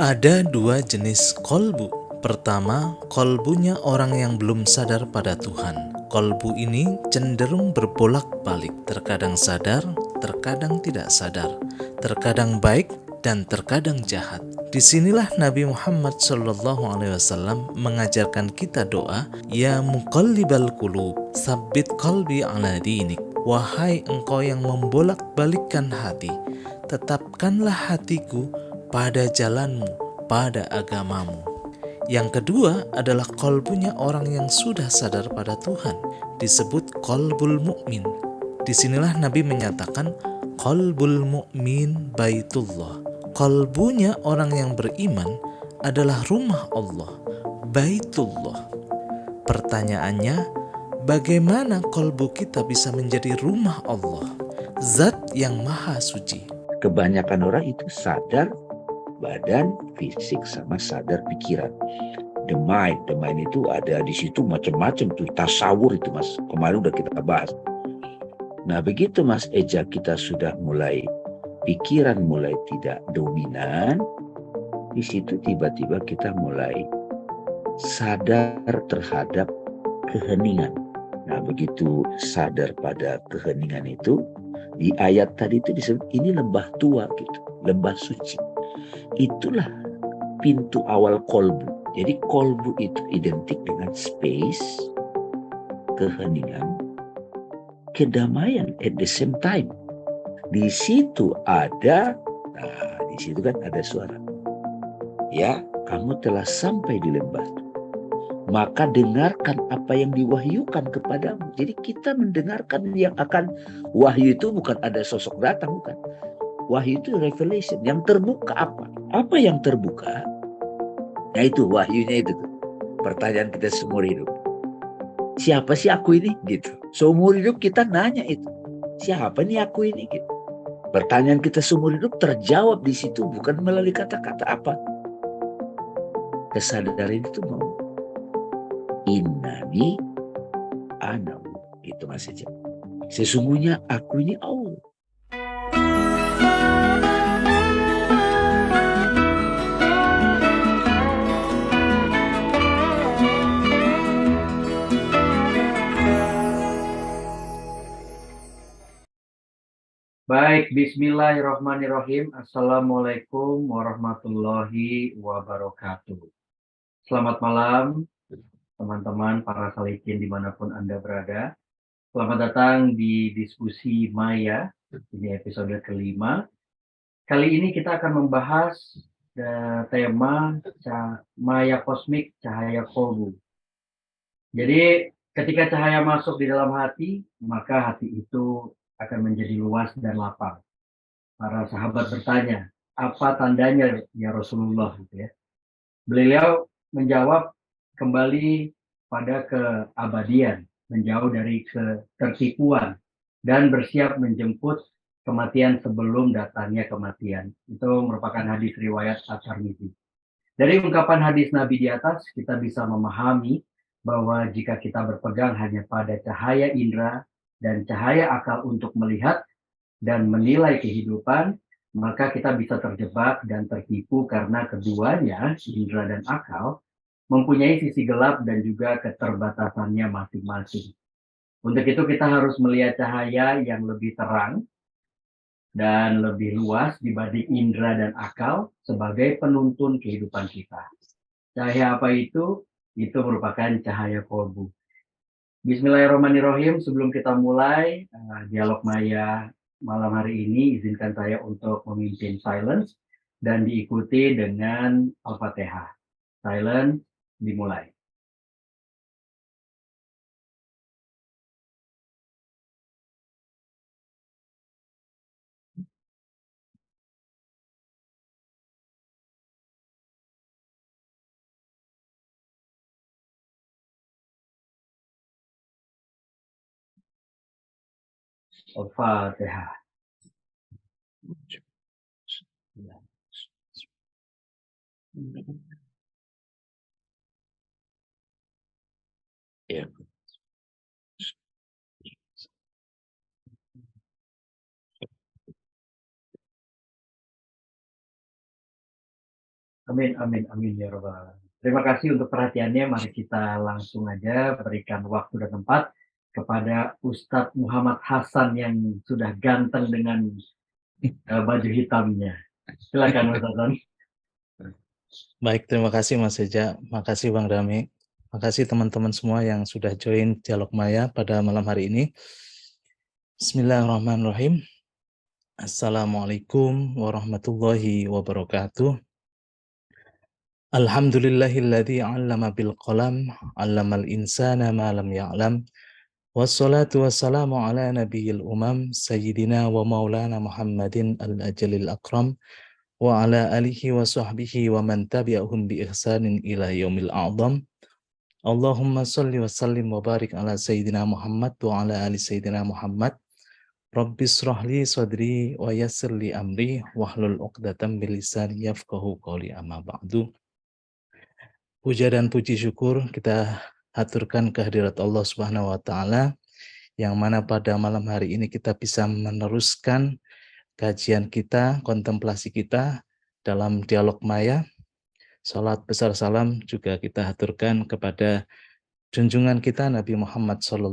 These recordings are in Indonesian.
Ada dua jenis kolbu. Pertama, kolbunya orang yang belum sadar pada Tuhan. Kolbu ini cenderung berbolak-balik, terkadang sadar, terkadang tidak sadar, terkadang baik dan terkadang jahat. Disinilah Nabi Muhammad SAW mengajarkan kita doa, Ya muqallibal qulub, sabbit qalbi ala dinik. Wahai engkau yang membolak-balikkan hati, tetapkanlah hatiku pada jalanmu, pada agamamu. Yang kedua adalah kolbunya orang yang sudah sadar pada Tuhan, disebut kolbul mukmin. Disinilah Nabi menyatakan kolbul mukmin baitullah. Kolbunya orang yang beriman adalah rumah Allah, baitullah. Pertanyaannya, bagaimana kolbu kita bisa menjadi rumah Allah, Zat yang Maha Suci? Kebanyakan orang itu sadar badan, fisik, sama sadar pikiran. The mind itu ada di situ macam-macam tuh, tasawur itu Mas. Kemarin udah kita bahas. Nah begitu Mas Eja, kita sudah mulai pikiran mulai tidak dominan, di situ tiba-tiba kita mulai sadar terhadap keheningan. Nah begitu sadar pada keheningan itu, di ayat tadi itu disebut ini lembah tua gitu, lembah suci. Itulah pintu awal kolbu. Jadi kolbu itu identik dengan space, keheningan, kedamaian at the same time. Di situ ada, di situ kan ada suara. Ya, kamu telah sampai di lembah. Maka dengarkan apa yang diwahyukan kepadamu. Jadi kita mendengarkan yang akan wahyu itu bukan ada sosok datang, bukan. Wahyu itu revelation. Yang terbuka apa? Apa yang terbuka? Nah itu wahyunya itu. Pertanyaan kita seumur hidup. Siapa sih aku ini? Gitu. Seumur hidup kita nanya itu. Siapa nih aku ini? Gitu. Pertanyaan kita seumur hidup terjawab di situ, bukan melalui kata-kata apa. Kesadaran itu mau innani anahu. Gitu Mas Eja. Sesungguhnya aku ini Allah. Baik, bismillahirrahmanirrahim. Assalamualaikum warahmatullahi wabarakatuh. Selamat malam, teman-teman para salikin dimanapun Anda berada. Selamat datang di diskusi Maya, ini episode kelima. Kali ini kita akan membahas tema Maya Kosmik, Cahaya Kolbu. Jadi ketika cahaya masuk di dalam hati, maka hati itu akan menjadi luas dan lapang. Para sahabat bertanya, apa tandanya ya Rasulullah? Gitu ya. Beliau menjawab kembali pada keabadian, menjauh dari ketertipuan, dan bersiap menjemput kematian sebelum datangnya kematian. Itu merupakan hadis riwayat At-Tirmidzi. Dari ungkapan hadis Nabi di atas, kita bisa memahami bahwa jika kita berpegang hanya pada cahaya indera dan cahaya akal untuk melihat dan menilai kehidupan, maka kita bisa terjebak dan tertipu karena keduanya, indera dan akal, mempunyai sisi gelap dan juga keterbatasannya masing-masing. Untuk itu kita harus melihat cahaya yang lebih terang dan lebih luas dibanding indera dan akal sebagai penuntun kehidupan kita. Cahaya apa itu? Itu merupakan cahaya kolbu. Bismillahirrahmanirrahim. Sebelum kita mulai dialog Maya malam hari ini, izinkan saya untuk memimpin silence dan diikuti dengan Al-Fatihah. Silence dimulai. Al-Fatihah. Ya. Amin, amin, amin ya Rabbal Alamin. Terima kasih untuk perhatiannya. Mari kita langsung aja berikan waktu dan tempat kepada Ustadz Muhammad Hasan yang sudah ganteng dengan baju hitamnya. Silakan Mas Hasan. Baik, terima kasih Mas Eja, makasih Bang Dami, makasih teman-teman semua yang sudah join Dialog Maya pada malam hari ini. Bismillahirrahmanirrahim. Assalamualaikum warahmatullahi wabarakatuh. Alhamdulillahilladzi 'allama bil qalam, 'allamal insana ma lam ya'lam. Wassalatu wassalamu ala nabiyil umam sayyidina wa maulana Muhammadin al-ajalil akram wa ala alihi wa sahbihi wa man tabi'ahum bi ihsanin ila yaumil a'zam. Allahumma salli wa sallim wa barik ala sayyidina Muhammad wa ala ali sayyidina Muhammad. Rabbis rahli sadri wa yassir li amri wahlul 'uqdatam min lisani yafqahu qawli, amma ba'du. Puja dan puji syukur kita haturkan kehadirat Allah Subhanahu wa taala yang mana pada malam hari ini kita bisa meneruskan kajian kita, kontemplasi kita dalam Dialog Maya. Salat besar salam juga kita haturkan kepada junjungan kita Nabi Muhammad SAW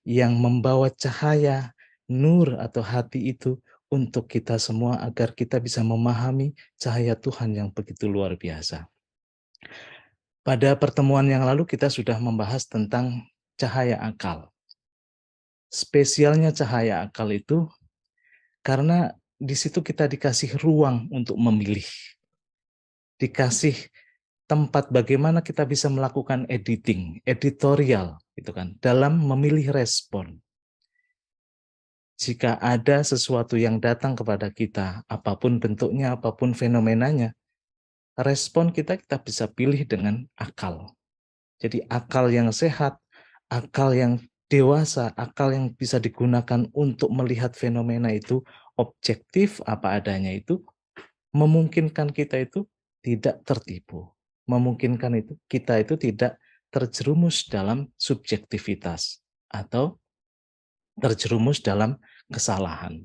yang membawa cahaya, nur atau hati itu untuk kita semua agar kita bisa memahami cahaya Tuhan yang begitu luar biasa. Pada pertemuan yang lalu kita sudah membahas tentang cahaya akal. Spesialnya cahaya akal itu karena di situ kita dikasih ruang untuk memilih. Dikasih tempat bagaimana kita bisa melakukan editing, editorial gitu kan, dalam memilih respon. Jika ada sesuatu yang datang kepada kita, apapun bentuknya, apapun fenomenanya, respon kita bisa pilih dengan akal. Jadi akal yang sehat, akal yang dewasa, akal yang bisa digunakan untuk melihat fenomena itu objektif apa adanya itu memungkinkan kita itu tidak tertipu. Memungkinkan itu kita itu tidak terjerumus dalam subjektivitas atau terjerumus dalam kesalahan.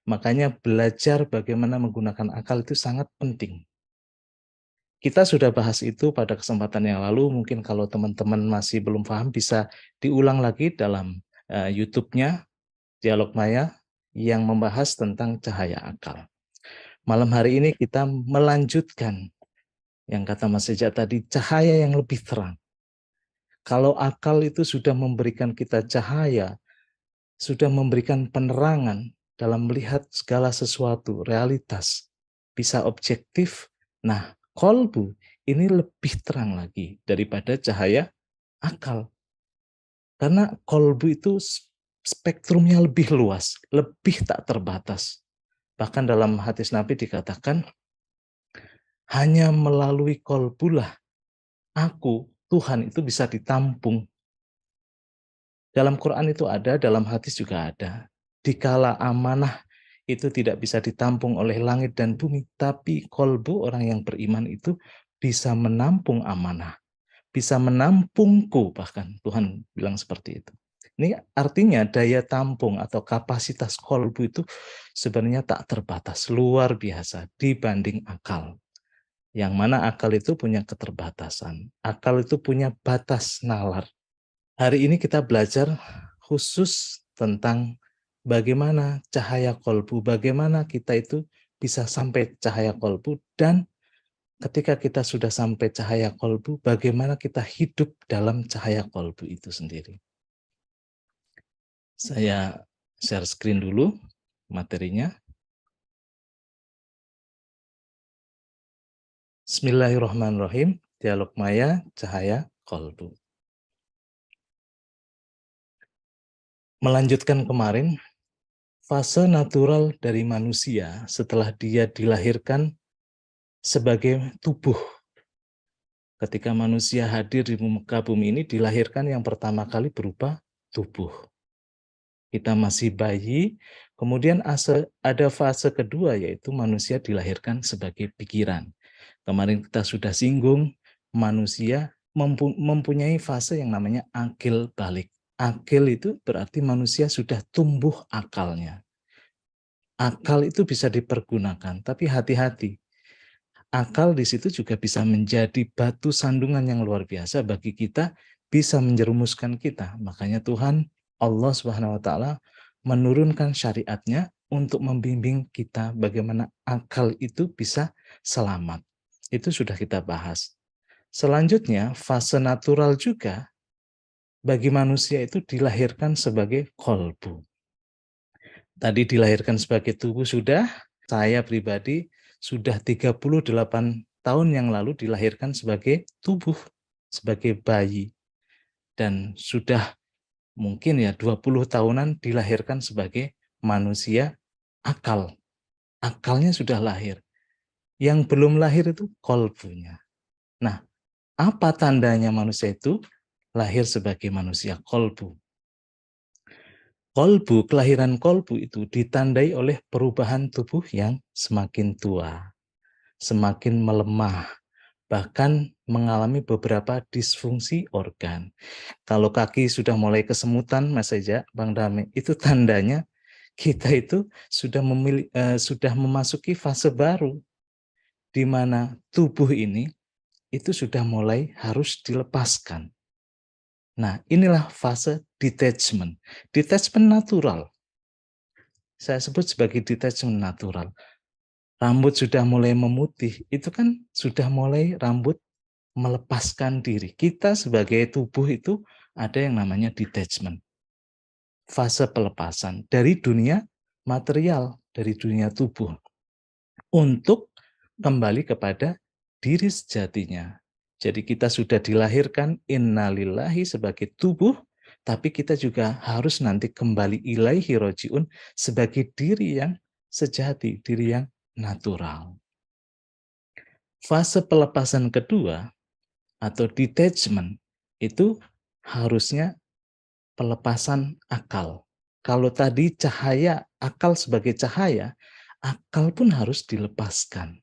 Makanya belajar bagaimana menggunakan akal itu sangat penting. Kita sudah bahas itu pada kesempatan yang lalu, mungkin kalau teman-teman masih belum paham bisa diulang lagi dalam YouTube-nya Dialog Maya yang membahas tentang cahaya akal. Malam hari ini kita melanjutkan yang kata Mas Eja tadi, cahaya yang lebih terang. Kalau akal itu sudah memberikan kita cahaya, sudah memberikan penerangan dalam melihat segala sesuatu, realitas, bisa objektif. Nah, kolbu ini lebih terang lagi daripada cahaya akal. Karena kolbu itu spektrumnya lebih luas, lebih tak terbatas. Bahkan dalam hadis Nabi dikatakan, hanya melalui kolbulah aku, Tuhan itu bisa ditampung. Dalam Quran itu ada, dalam hadis juga ada. Dikala amanah itu tidak bisa ditampung oleh langit dan bumi, tapi kolbu orang yang beriman itu bisa menampung amanah, bisa menampungku, bahkan Tuhan bilang seperti itu. Ini artinya daya tampung atau kapasitas kolbu itu sebenarnya tak terbatas, luar biasa dibanding akal. Yang mana akal itu punya keterbatasan, akal itu punya batas nalar. Hari ini kita belajar khusus tentang bagaimana cahaya kolbu, bagaimana kita itu bisa sampai cahaya kolbu, dan ketika kita sudah sampai cahaya kolbu, bagaimana kita hidup dalam cahaya kolbu itu sendiri. Saya share screen dulu materinya. Bismillahirrahmanirrahim. Dialog Maya, cahaya kolbu. Melanjutkan kemarin, fase natural dari manusia setelah dia dilahirkan sebagai tubuh. Ketika manusia hadir di muka bumi ini, dilahirkan yang pertama kali berupa tubuh. Kita masih bayi, kemudian ada fase kedua, yaitu manusia dilahirkan sebagai pikiran. Kemarin kita sudah singgung, manusia mempunyai fase yang namanya akil balik. Akil itu berarti manusia sudah tumbuh akalnya. Akal itu bisa dipergunakan, tapi hati-hati. akal di situ juga bisa menjadi batu sandungan yang luar biasa bagi kita, bisa menjerumuskan kita. Makanya Tuhan Allah Subhanahu wa taala menurunkan syariatnya untuk membimbing kita bagaimana akal itu bisa selamat. Itu sudah kita bahas. Selanjutnya, fase natural juga bagi manusia itu dilahirkan sebagai kolbu. Tadi dilahirkan sebagai tubuh sudah, saya pribadi sudah 38 tahun yang lalu dilahirkan sebagai tubuh, sebagai bayi. Dan sudah mungkin ya 20 tahunan dilahirkan sebagai manusia akal. Akalnya sudah lahir. Yang belum lahir itu kolbunya. Nah, apa tandanya manusia itu lahir sebagai manusia kolbu? Kolbu, kelahiran kolbu itu ditandai oleh perubahan tubuh yang semakin tua, semakin melemah, bahkan mengalami beberapa disfungsi organ. Kalau kaki sudah mulai kesemutan, Mas Eja, Bang Dame, itu tandanya kita itu sudah memasuki fase baru, di mana tubuh ini itu sudah mulai harus dilepaskan. Nah, inilah fase detachment. Detachment natural. Saya sebut sebagai detachment natural. Rambut sudah mulai memutih, itu kan sudah mulai rambut melepaskan diri. Kita sebagai tubuh itu ada yang namanya detachment. Fase pelepasan dari dunia material, dari dunia tubuh. Untuk kembali kepada diri sejatinya. Jadi kita sudah dilahirkan innalillahi sebagai tubuh, tapi kita juga harus nanti kembali ilaihi rojiun sebagai diri yang sejati, diri yang natural. Fase pelepasan kedua atau detachment itu harusnya pelepasan akal. Kalau tadi cahaya, akal sebagai cahaya, akal pun harus dilepaskan.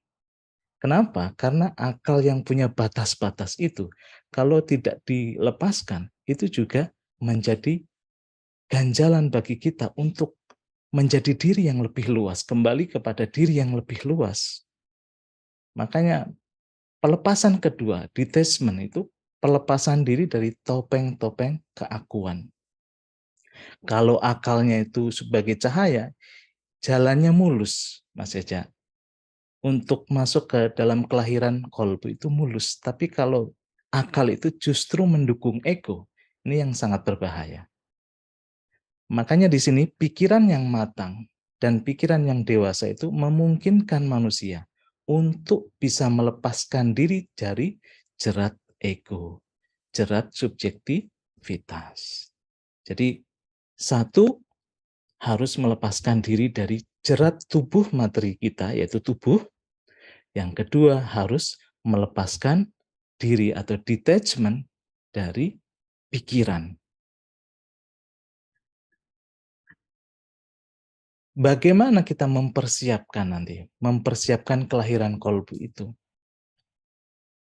Kenapa? Karena akal yang punya batas-batas itu, kalau tidak dilepaskan, itu juga menjadi ganjalan bagi kita untuk menjadi diri yang lebih luas, kembali kepada diri yang lebih luas. Makanya pelepasan kedua, detachment itu pelepasan diri dari topeng-topeng keakuan. Kalau akalnya itu sebagai cahaya, jalannya mulus, Mas Eja. Untuk masuk ke dalam kelahiran kolbu itu mulus. Tapi kalau akal itu justru mendukung ego, ini yang sangat berbahaya. Makanya di sini pikiran yang matang dan pikiran yang dewasa itu memungkinkan manusia untuk bisa melepaskan diri dari jerat ego, jerat subjektivitas. Jadi satu, harus melepaskan diri dari jerat tubuh materi kita, yaitu tubuh. Yang kedua, harus melepaskan diri atau detachment dari pikiran. Bagaimana kita mempersiapkan nanti? Mempersiapkan kelahiran kolbu itu.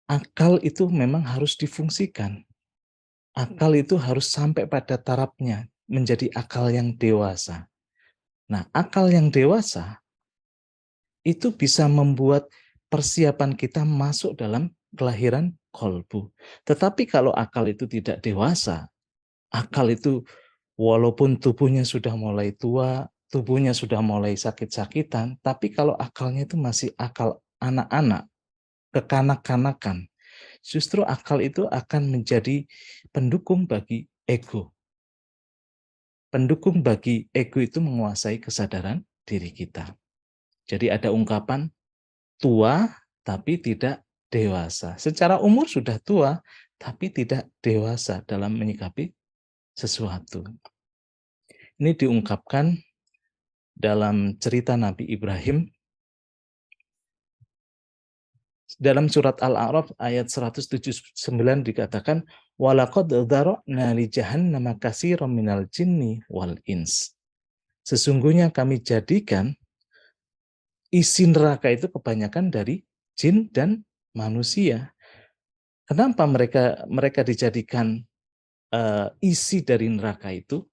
Akal itu memang harus difungsikan. Akal itu harus sampai pada tarafnya, menjadi akal yang dewasa. Nah, akal yang dewasa itu bisa membuat persiapan kita masuk dalam kelahiran kolbu. Tetapi kalau akal itu tidak dewasa, akal itu walaupun tubuhnya sudah mulai tua, tubuhnya sudah mulai sakit-sakitan, tapi kalau akalnya itu masih akal anak-anak, kekanak-kanakan, justru akal itu akan menjadi pendukung bagi ego. Pendukung bagi ego itu menguasai kesadaran diri kita. Jadi ada ungkapan tua tapi tidak dewasa. Secara umur sudah tua tapi tidak dewasa dalam menyikapi sesuatu. Ini diungkapkan dalam cerita Nabi Ibrahim dalam surat Al-A'raf ayat 179 dikatakan walaqad dzara'na li jahannama katsiran minal jinni wal ins. Sesungguhnya kami jadikan isi neraka itu kebanyakan dari jin dan manusia. Kenapa mereka dijadikan isi dari neraka itu?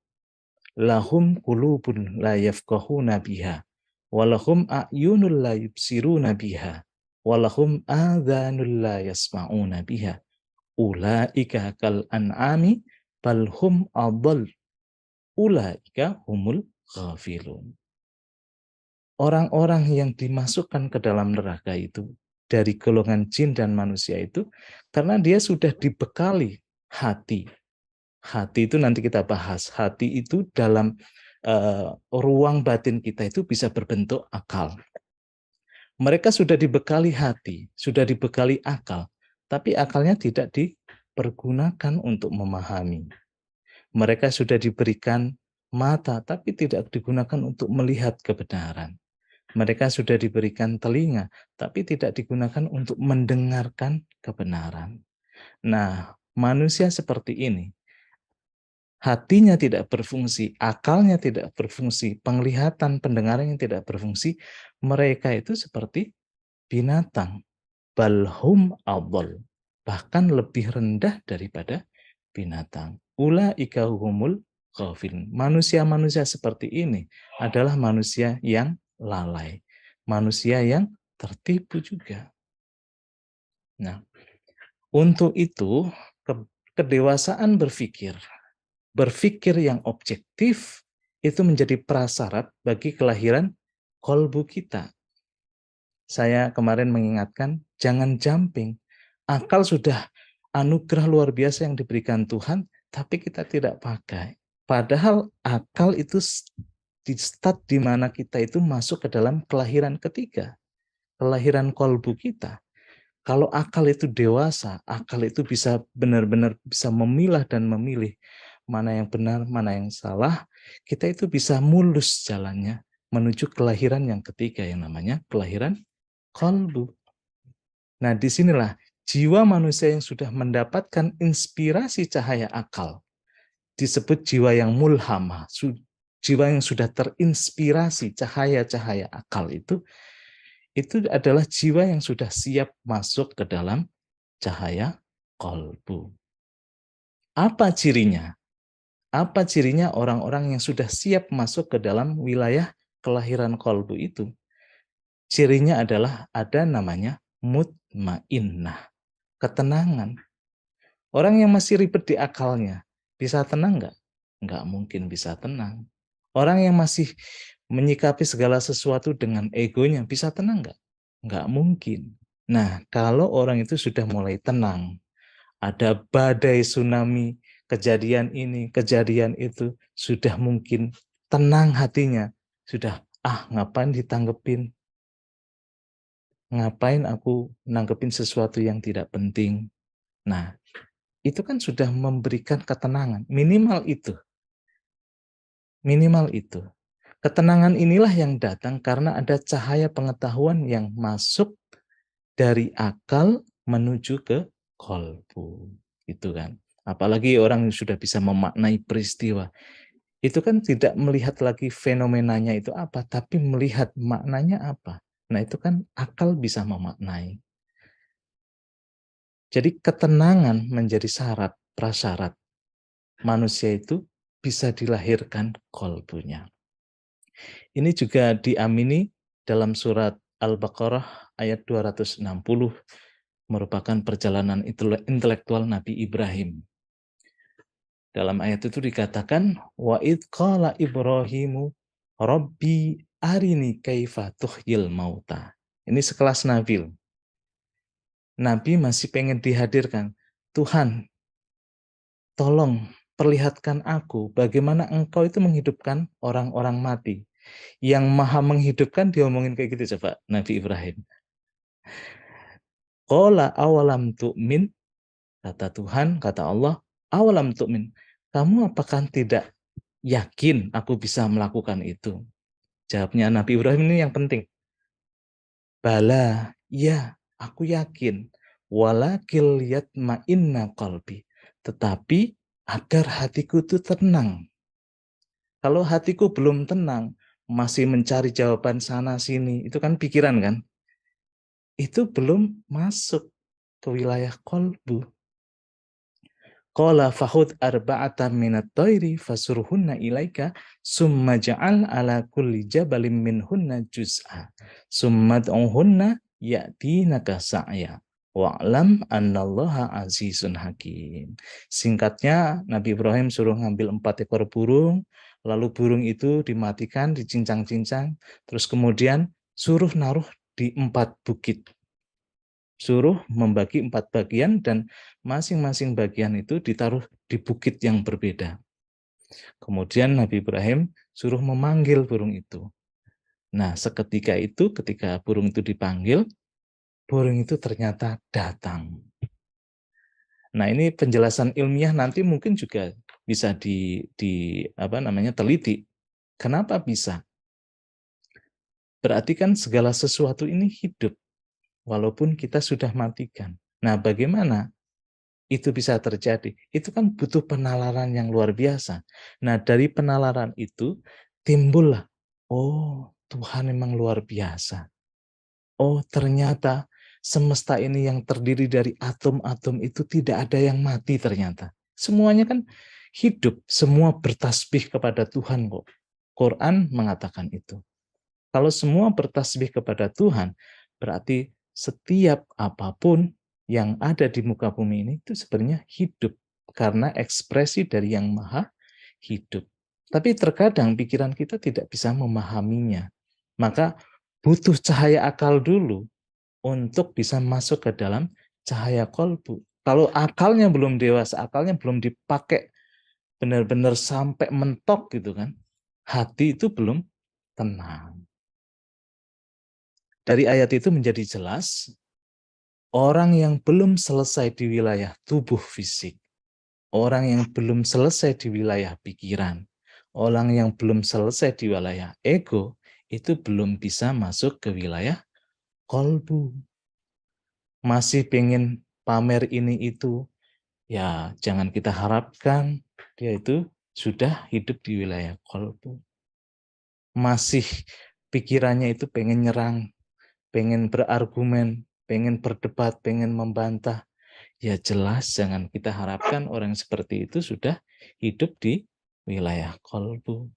Lahum qulubun la yafqahuna biha walahum a'yunul la yubsiruna biha walahum adhanul la yasma'una biha ulaika kal an'ami bal hum adall ulaika humul ghafilun. Orang-orang yang dimasukkan ke dalam neraka itu dari golongan jin dan manusia itu karena dia sudah dibekali hati. Hati itu nanti kita bahas. Hati itu dalam ruang batin kita itu bisa berbentuk akal. Mereka sudah dibekali hati, sudah dibekali akal, tapi akalnya tidak dipergunakan untuk memahami. Mereka sudah diberikan mata, tapi tidak digunakan untuk melihat kebenaran. Mereka sudah diberikan telinga, tapi tidak digunakan untuk mendengarkan kebenaran. Nah, manusia seperti ini, hatinya tidak berfungsi, akalnya tidak berfungsi, penglihatan, pendengaran yang tidak berfungsi, mereka itu seperti binatang. Balhum adall, bahkan lebih rendah daripada binatang. Ulaika humul ghafilun. Manusia-manusia seperti ini adalah manusia yang lalai, manusia yang tertipu juga. Nah, untuk itu kedewasaan berpikir yang objektif itu menjadi prasyarat bagi kelahiran kolbu kita. Saya kemarin mengingatkan, jangan jumping. Akal sudah anugerah luar biasa yang diberikan Tuhan, tapi kita tidak pakai. Padahal akal itu di start di mana kita itu masuk ke dalam kelahiran ketiga, kelahiran kolbu kita. Kalau akal itu dewasa, akal itu bisa benar-benar bisa memilah dan memilih mana yang benar, mana yang salah, kita itu bisa mulus jalannya menuju kelahiran yang ketiga yang namanya kelahiran kolbu. Nah, disinilah jiwa manusia yang sudah mendapatkan inspirasi cahaya akal disebut jiwa yang mulhamah, jiwa yang sudah terinspirasi cahaya-cahaya akal itu adalah jiwa yang sudah siap masuk ke dalam cahaya kolbu. Apa cirinya? Apa cirinya orang-orang yang sudah siap masuk ke dalam wilayah kelahiran kolbu itu? Cirinya adalah ada namanya mutmainnah, ketenangan. Orang yang masih ribet di akalnya, bisa tenang nggak? Nggak mungkin bisa tenang. Orang yang masih menyikapi segala sesuatu dengan egonya, bisa tenang nggak? Nggak mungkin. Nah, kalau orang itu sudah mulai tenang, ada badai tsunami, kejadian ini, kejadian itu, sudah mungkin tenang hatinya. Sudah, ngapain ditanggepin? Ngapain aku nanggepin sesuatu yang tidak penting? Nah, itu kan sudah memberikan ketenangan. Minimal itu. Minimal itu. Ketenangan inilah yang datang karena ada cahaya pengetahuan yang masuk dari akal menuju ke kolbu. Itu kan. Apalagi orang yang sudah bisa memaknai peristiwa. Itu kan tidak melihat lagi fenomenanya itu apa, tapi melihat maknanya apa. Nah, itu kan akal bisa memaknai. Jadi ketenangan menjadi syarat, prasyarat manusia itu bisa dilahirkan kolbunya. Ini juga diamini dalam surat Al-Baqarah ayat 260, merupakan perjalanan intelektual Nabi Ibrahim. Dalam ayat itu dikatakan, wa id qala Ibrahimu Rabbi arini kaifa tuhyil mauta. Ini sekelas Nabi. Nabi masih pengen dihadirkan. Tuhan, tolong perlihatkan aku bagaimana engkau itu menghidupkan orang-orang mati. Yang maha menghidupkan diomongin kayak gitu coba Nabi Ibrahim. Qala awalam tu'min, kata Tuhan, kata Allah, awalam tu'min, kamu apakah tidak yakin aku bisa melakukan itu? Jawabnya Nabi Ibrahim ini yang penting. Bala, ya, aku yakin. Walakil yatma'inna qalbi. Tetapi agar hatiku itu tenang. Kalau hatiku belum tenang, masih mencari jawaban sana sini, itu kan pikiran kan? Itu belum masuk ke wilayah kolbu. Qala fahud arba'atan minat tayri fasurhunna ilaika summa ja'al ala kulli jabalim minhunna juz'a summa d'uhunna ya'tinaka sa'ya wa'lam annallaha azizun hakim. Singkatnya, Nabi Ibrahim suruh ngambil 4 ekor burung, lalu burung itu dimatikan, dicincang-cincang, terus kemudian suruh naruh di 4 bukit. Suruh membagi 4 bagian dan masing-masing bagian itu ditaruh di bukit yang berbeda. Kemudian Nabi Ibrahim suruh memanggil burung itu. Nah, seketika itu, ketika burung itu dipanggil, burung itu ternyata datang. Nah, ini penjelasan ilmiah nanti mungkin juga bisa teliti. Kenapa bisa? Berarti kan segala sesuatu ini hidup, walaupun kita sudah matikan. Nah, bagaimana itu bisa terjadi? Itu kan butuh penalaran yang luar biasa. Nah, dari penalaran itu timbullah, oh, Tuhan memang luar biasa. Oh, ternyata semesta ini yang terdiri dari atom-atom itu tidak ada yang mati ternyata. Semuanya kan hidup, semua bertasbih kepada Tuhan kok. Quran mengatakan itu. Kalau semua bertasbih kepada Tuhan, berarti setiap apapun yang ada di muka bumi ini itu sebenarnya hidup karena ekspresi dari yang maha hidup. Tapi terkadang pikiran kita tidak bisa memahaminya. Maka butuh cahaya akal dulu untuk bisa masuk ke dalam cahaya kolbu. Kalau akalnya belum dewasa, akalnya belum dipakai benar-benar sampai mentok gitu kan, hati itu belum tenang. Dari ayat itu menjadi jelas, orang yang belum selesai di wilayah tubuh fisik, orang yang belum selesai di wilayah pikiran, orang yang belum selesai di wilayah ego, itu belum bisa masuk ke wilayah kolbu. Masih pengen pamer ini itu, ya jangan kita harapkan dia itu sudah hidup di wilayah kolbu. Masih pikirannya itu pengen nyerang, pengen berargumen, pengen berdebat, pengen membantah, ya jelas jangan kita harapkan orang seperti itu sudah hidup di wilayah kolbu.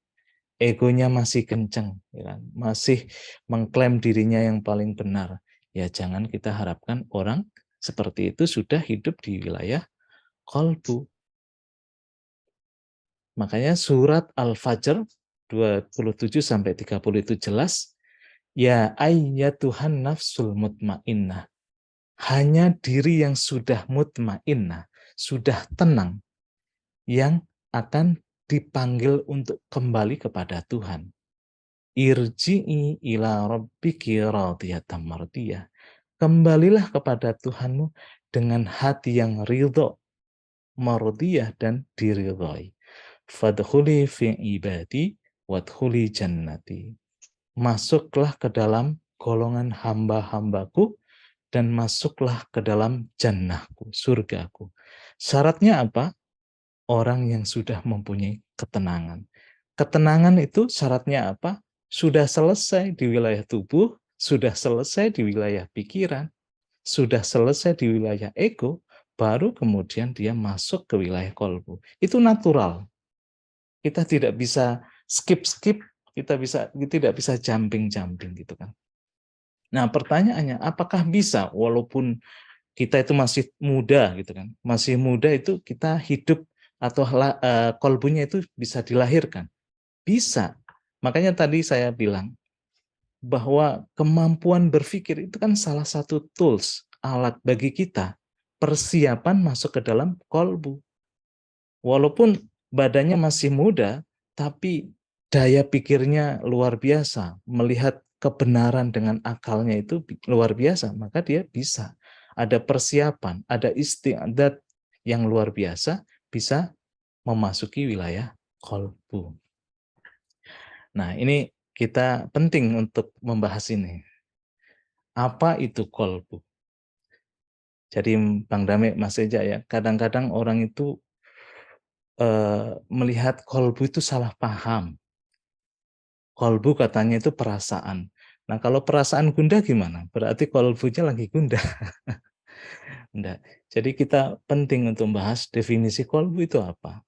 Egonya masih kenceng, ya kan? Masih mengklaim dirinya yang paling benar. Ya jangan kita harapkan orang seperti itu sudah hidup di wilayah kolbu. Makanya surat Al-Fajr 27-30 itu jelas, ya ayyatuhan nafsul mutmainnah. Hanya diri yang sudah mutmainnah, sudah tenang, yang akan dipanggil untuk kembali kepada Tuhan. Irji'i ila rabbiki radiyatan mardiyah. Kembalilah kepada Tuhanmu dengan hati yang ridho, mardiyah dan diridhoi. Fadkhuli fi ibadi wadkhuli jannati. Masuklah ke dalam golongan hamba-hambaku dan masuklah ke dalam jannahku, surgaku. Syaratnya apa? Orang yang sudah mempunyai ketenangan. Ketenangan itu syaratnya apa? Sudah selesai di wilayah tubuh, sudah selesai di wilayah pikiran, sudah selesai di wilayah ego, baru kemudian dia masuk ke wilayah kolbu. Itu natural. Kita tidak bisa skip-skip, kita tidak bisa jumping-jumping gitu kan. Nah, pertanyaannya, apakah bisa walaupun kita itu masih muda gitu kan, masih muda itu kita hidup atau kolbunya itu bisa dilahirkan? Bisa. Makanya tadi saya bilang bahwa kemampuan berpikir itu kan salah satu tools, alat bagi kita, persiapan masuk ke dalam kolbu. Walaupun badannya masih muda, tapi daya pikirnya luar biasa, melihat kebenaran dengan akalnya itu luar biasa, maka dia bisa. Ada persiapan, ada istiadat yang luar biasa, bisa memasuki wilayah kolbu. Nah, ini kita penting untuk membahas ini. Apa itu kolbu? Jadi Bang Dame, Mas Eja ya, kadang-kadang orang itu melihat kolbu itu salah paham. Kolbu katanya itu perasaan. Nah, kalau perasaan gundah gimana? Berarti kolbunya lagi gundah. Enggak. Jadi kita penting untuk membahas definisi kolbu itu apa.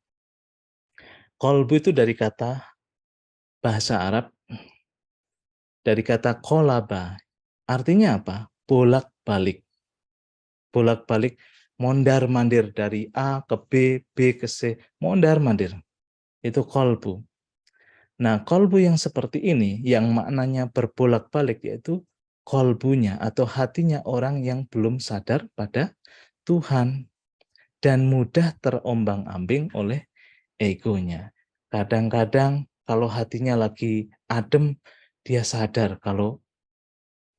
Kolbu itu dari kata bahasa Arab, dari kata kolaba. Artinya apa? bolak-balik. Bolak-balik, mondar-mandir dari A ke B, B ke C, mondar-mandir. Itu kolbu. Nah, kolbu yang seperti ini, yang maknanya berbolak-balik, yaitu kolbunya atau hatinya orang yang belum sadar pada Tuhan dan mudah terombang-ambing oleh egonya. Kadang-kadang kalau hatinya lagi adem, dia sadar kalau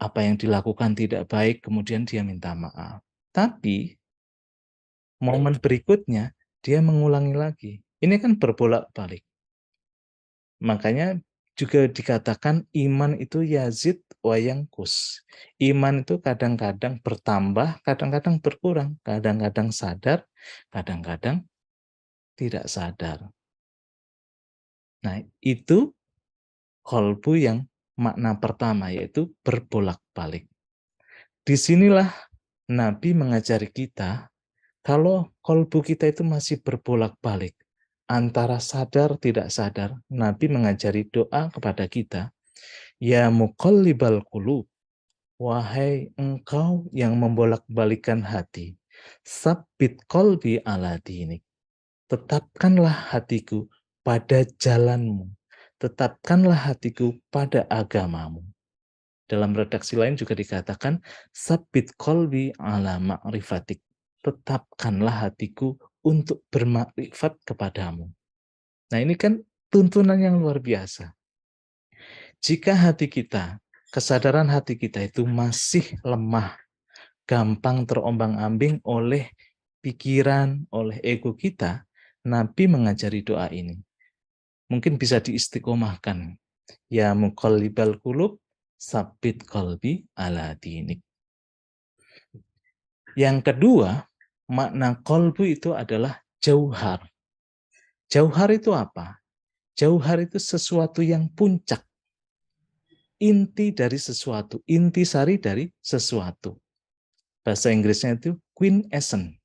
apa yang dilakukan tidak baik, kemudian dia minta maaf. Tapi momen berikutnya, dia mengulangi lagi. Ini kan berbolak-balik. Makanya juga dikatakan iman itu yazid wa yangkus. Iman itu kadang-kadang bertambah, kadang-kadang berkurang, kadang-kadang sadar, kadang-kadang tidak sadar. Nah, itu kolbu yang makna pertama, yaitu berbolak-balik. Disinilah Nabi mengajari kita, kalau kolbu kita itu masih berbolak-balik, antara sadar tidak sadar, Nabi mengajari doa kepada kita, ya muqallibal qulub, wahai engkau yang membolak-balikan hati, sabbit qalbi ala dinik, tetapkanlah hatiku pada jalanmu, tetapkanlah hatiku pada agamamu. Dalam redaksi lain juga dikatakan, sabbit qalbi ala ma'rifatik, tetapkanlah hatiku untuk bermakrifat kepadamu. Nah, ini kan tuntunan yang luar biasa. Jika hati kita, kesadaran hati kita itu masih lemah, gampang terombang-ambing oleh pikiran, oleh ego kita, Nabi mengajari doa ini. Mungkin bisa diistiqomahkan. Ya muqallibal qulub, sabbit qalbi ala dinik. Yang kedua, makna kolbu itu adalah jauhar. Jauhar itu apa? Jauhar itu sesuatu yang puncak. Inti dari sesuatu, inti sari dari sesuatu. Bahasa Inggrisnya itu quintessence.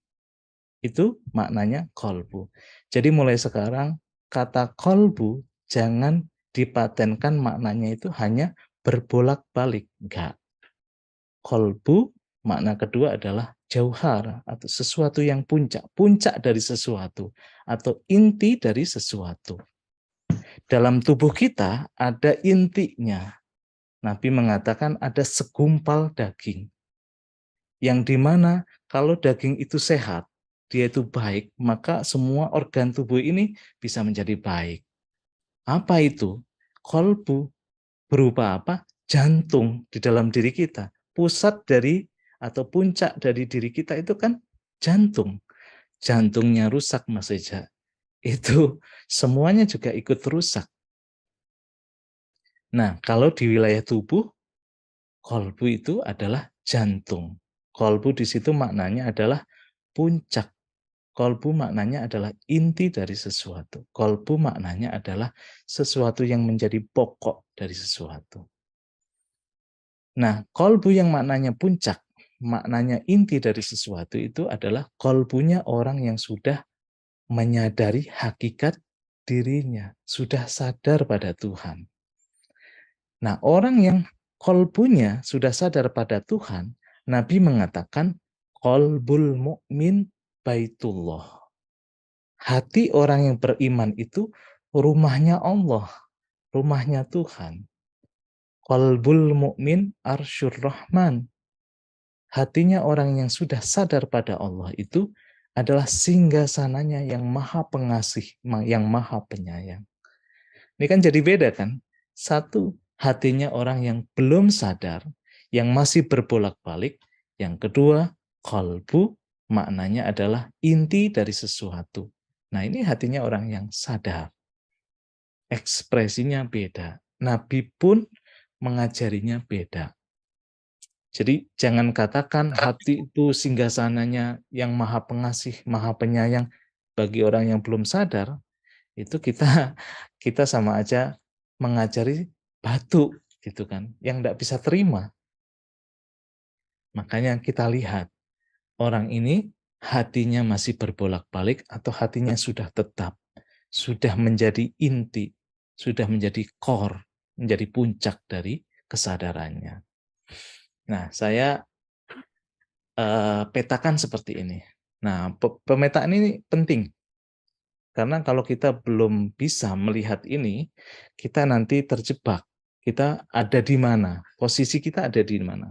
Itu maknanya kolbu. Jadi mulai sekarang kata kolbu jangan dipatenkan maknanya itu hanya berbolak-balik. Enggak. Kolbu makna kedua adalah jauhar atau sesuatu yang puncak. Puncak dari sesuatu atau inti dari sesuatu. Dalam tubuh kita ada intinya. Nabi mengatakan ada segumpal daging. Yang dimana kalau daging itu sehat, dia itu baik, maka semua organ tubuh ini bisa menjadi baik. Apa itu? Kolbu berupa apa? Jantung di dalam diri kita. Pusat dari atau puncak dari diri kita itu kan jantung. Jantungnya rusak, Mas Eja. Itu semuanya juga ikut rusak. Nah, kalau di wilayah tubuh, kolbu itu adalah jantung. Kolbu di situ maknanya adalah puncak. Kolbu maknanya adalah inti dari sesuatu. Kolbu maknanya adalah sesuatu yang menjadi pokok dari sesuatu. Nah, kolbu yang maknanya puncak, maknanya inti dari sesuatu itu adalah kolbunya orang yang sudah menyadari hakikat dirinya, sudah sadar pada Tuhan. Nah, orang yang kolbunya sudah sadar pada Tuhan, Nabi mengatakan, kolbul mu'min baitullah. Hati orang yang beriman itu rumahnya Allah, rumahnya Tuhan. Qalbul mu'min arsyur rahman. Hatinya orang yang sudah sadar pada Allah itu adalah singgasananya yang maha pengasih, yang maha penyayang. Ini kan jadi beda kan? Satu, hatinya orang yang belum sadar, yang masih berbolak-balik. Yang kedua, qalbu, maknanya adalah inti dari sesuatu. Nah, ini hatinya orang yang sadar. Ekspresinya beda. Nabi pun mengajarinya beda. Jadi jangan katakan hati itu singgasananya yang maha pengasih, maha penyayang bagi orang yang belum sadar. Itu kita sama aja mengajari batu gitu kan, yang tidak bisa terima. Makanya kita lihat orang ini hatinya masih berbolak-balik atau hatinya sudah tetap, sudah menjadi inti, sudah menjadi core, menjadi puncak dari kesadarannya. Nah, saya petakan seperti ini. Nah, pemetaan ini penting. Karena kalau kita belum bisa melihat ini, kita nanti terjebak. Kita ada di mana? Posisi kita ada di mana?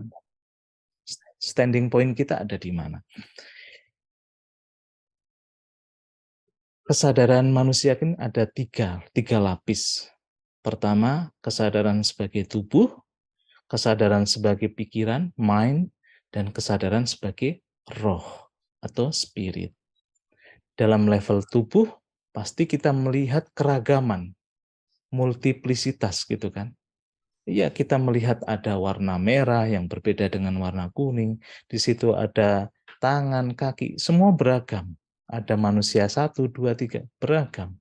Standing point kita ada di mana? Kesadaran manusia kan ada tiga lapis. Pertama, kesadaran sebagai tubuh, kesadaran sebagai pikiran, mind, dan kesadaran sebagai roh atau spirit. Dalam level tubuh, pasti kita melihat keragaman, multiplisitas gitu kan. Ya, kita melihat ada warna merah yang berbeda dengan warna kuning. Di situ ada tangan, kaki, semua beragam. Ada manusia 1, 2, 3, beragam.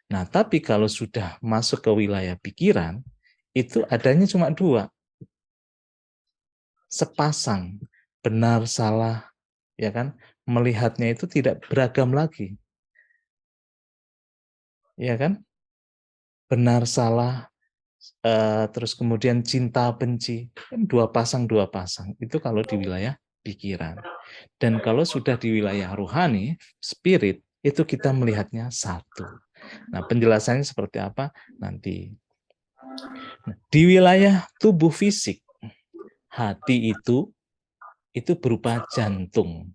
Nah, tapi kalau sudah masuk ke wilayah pikiran, itu adanya cuma 2. Sepasang, benar, salah, ya kan? Melihatnya itu tidak beragam lagi. Ya kan? Benar, salah, terus kemudian cinta benci, kan 2 pasang itu kalau di wilayah pikiran. Dan kalau sudah di wilayah rohani, spirit, itu kita melihatnya 1. Nah, penjelasannya seperti apa nanti. Nah, di wilayah tubuh fisik, hati itu berupa jantung.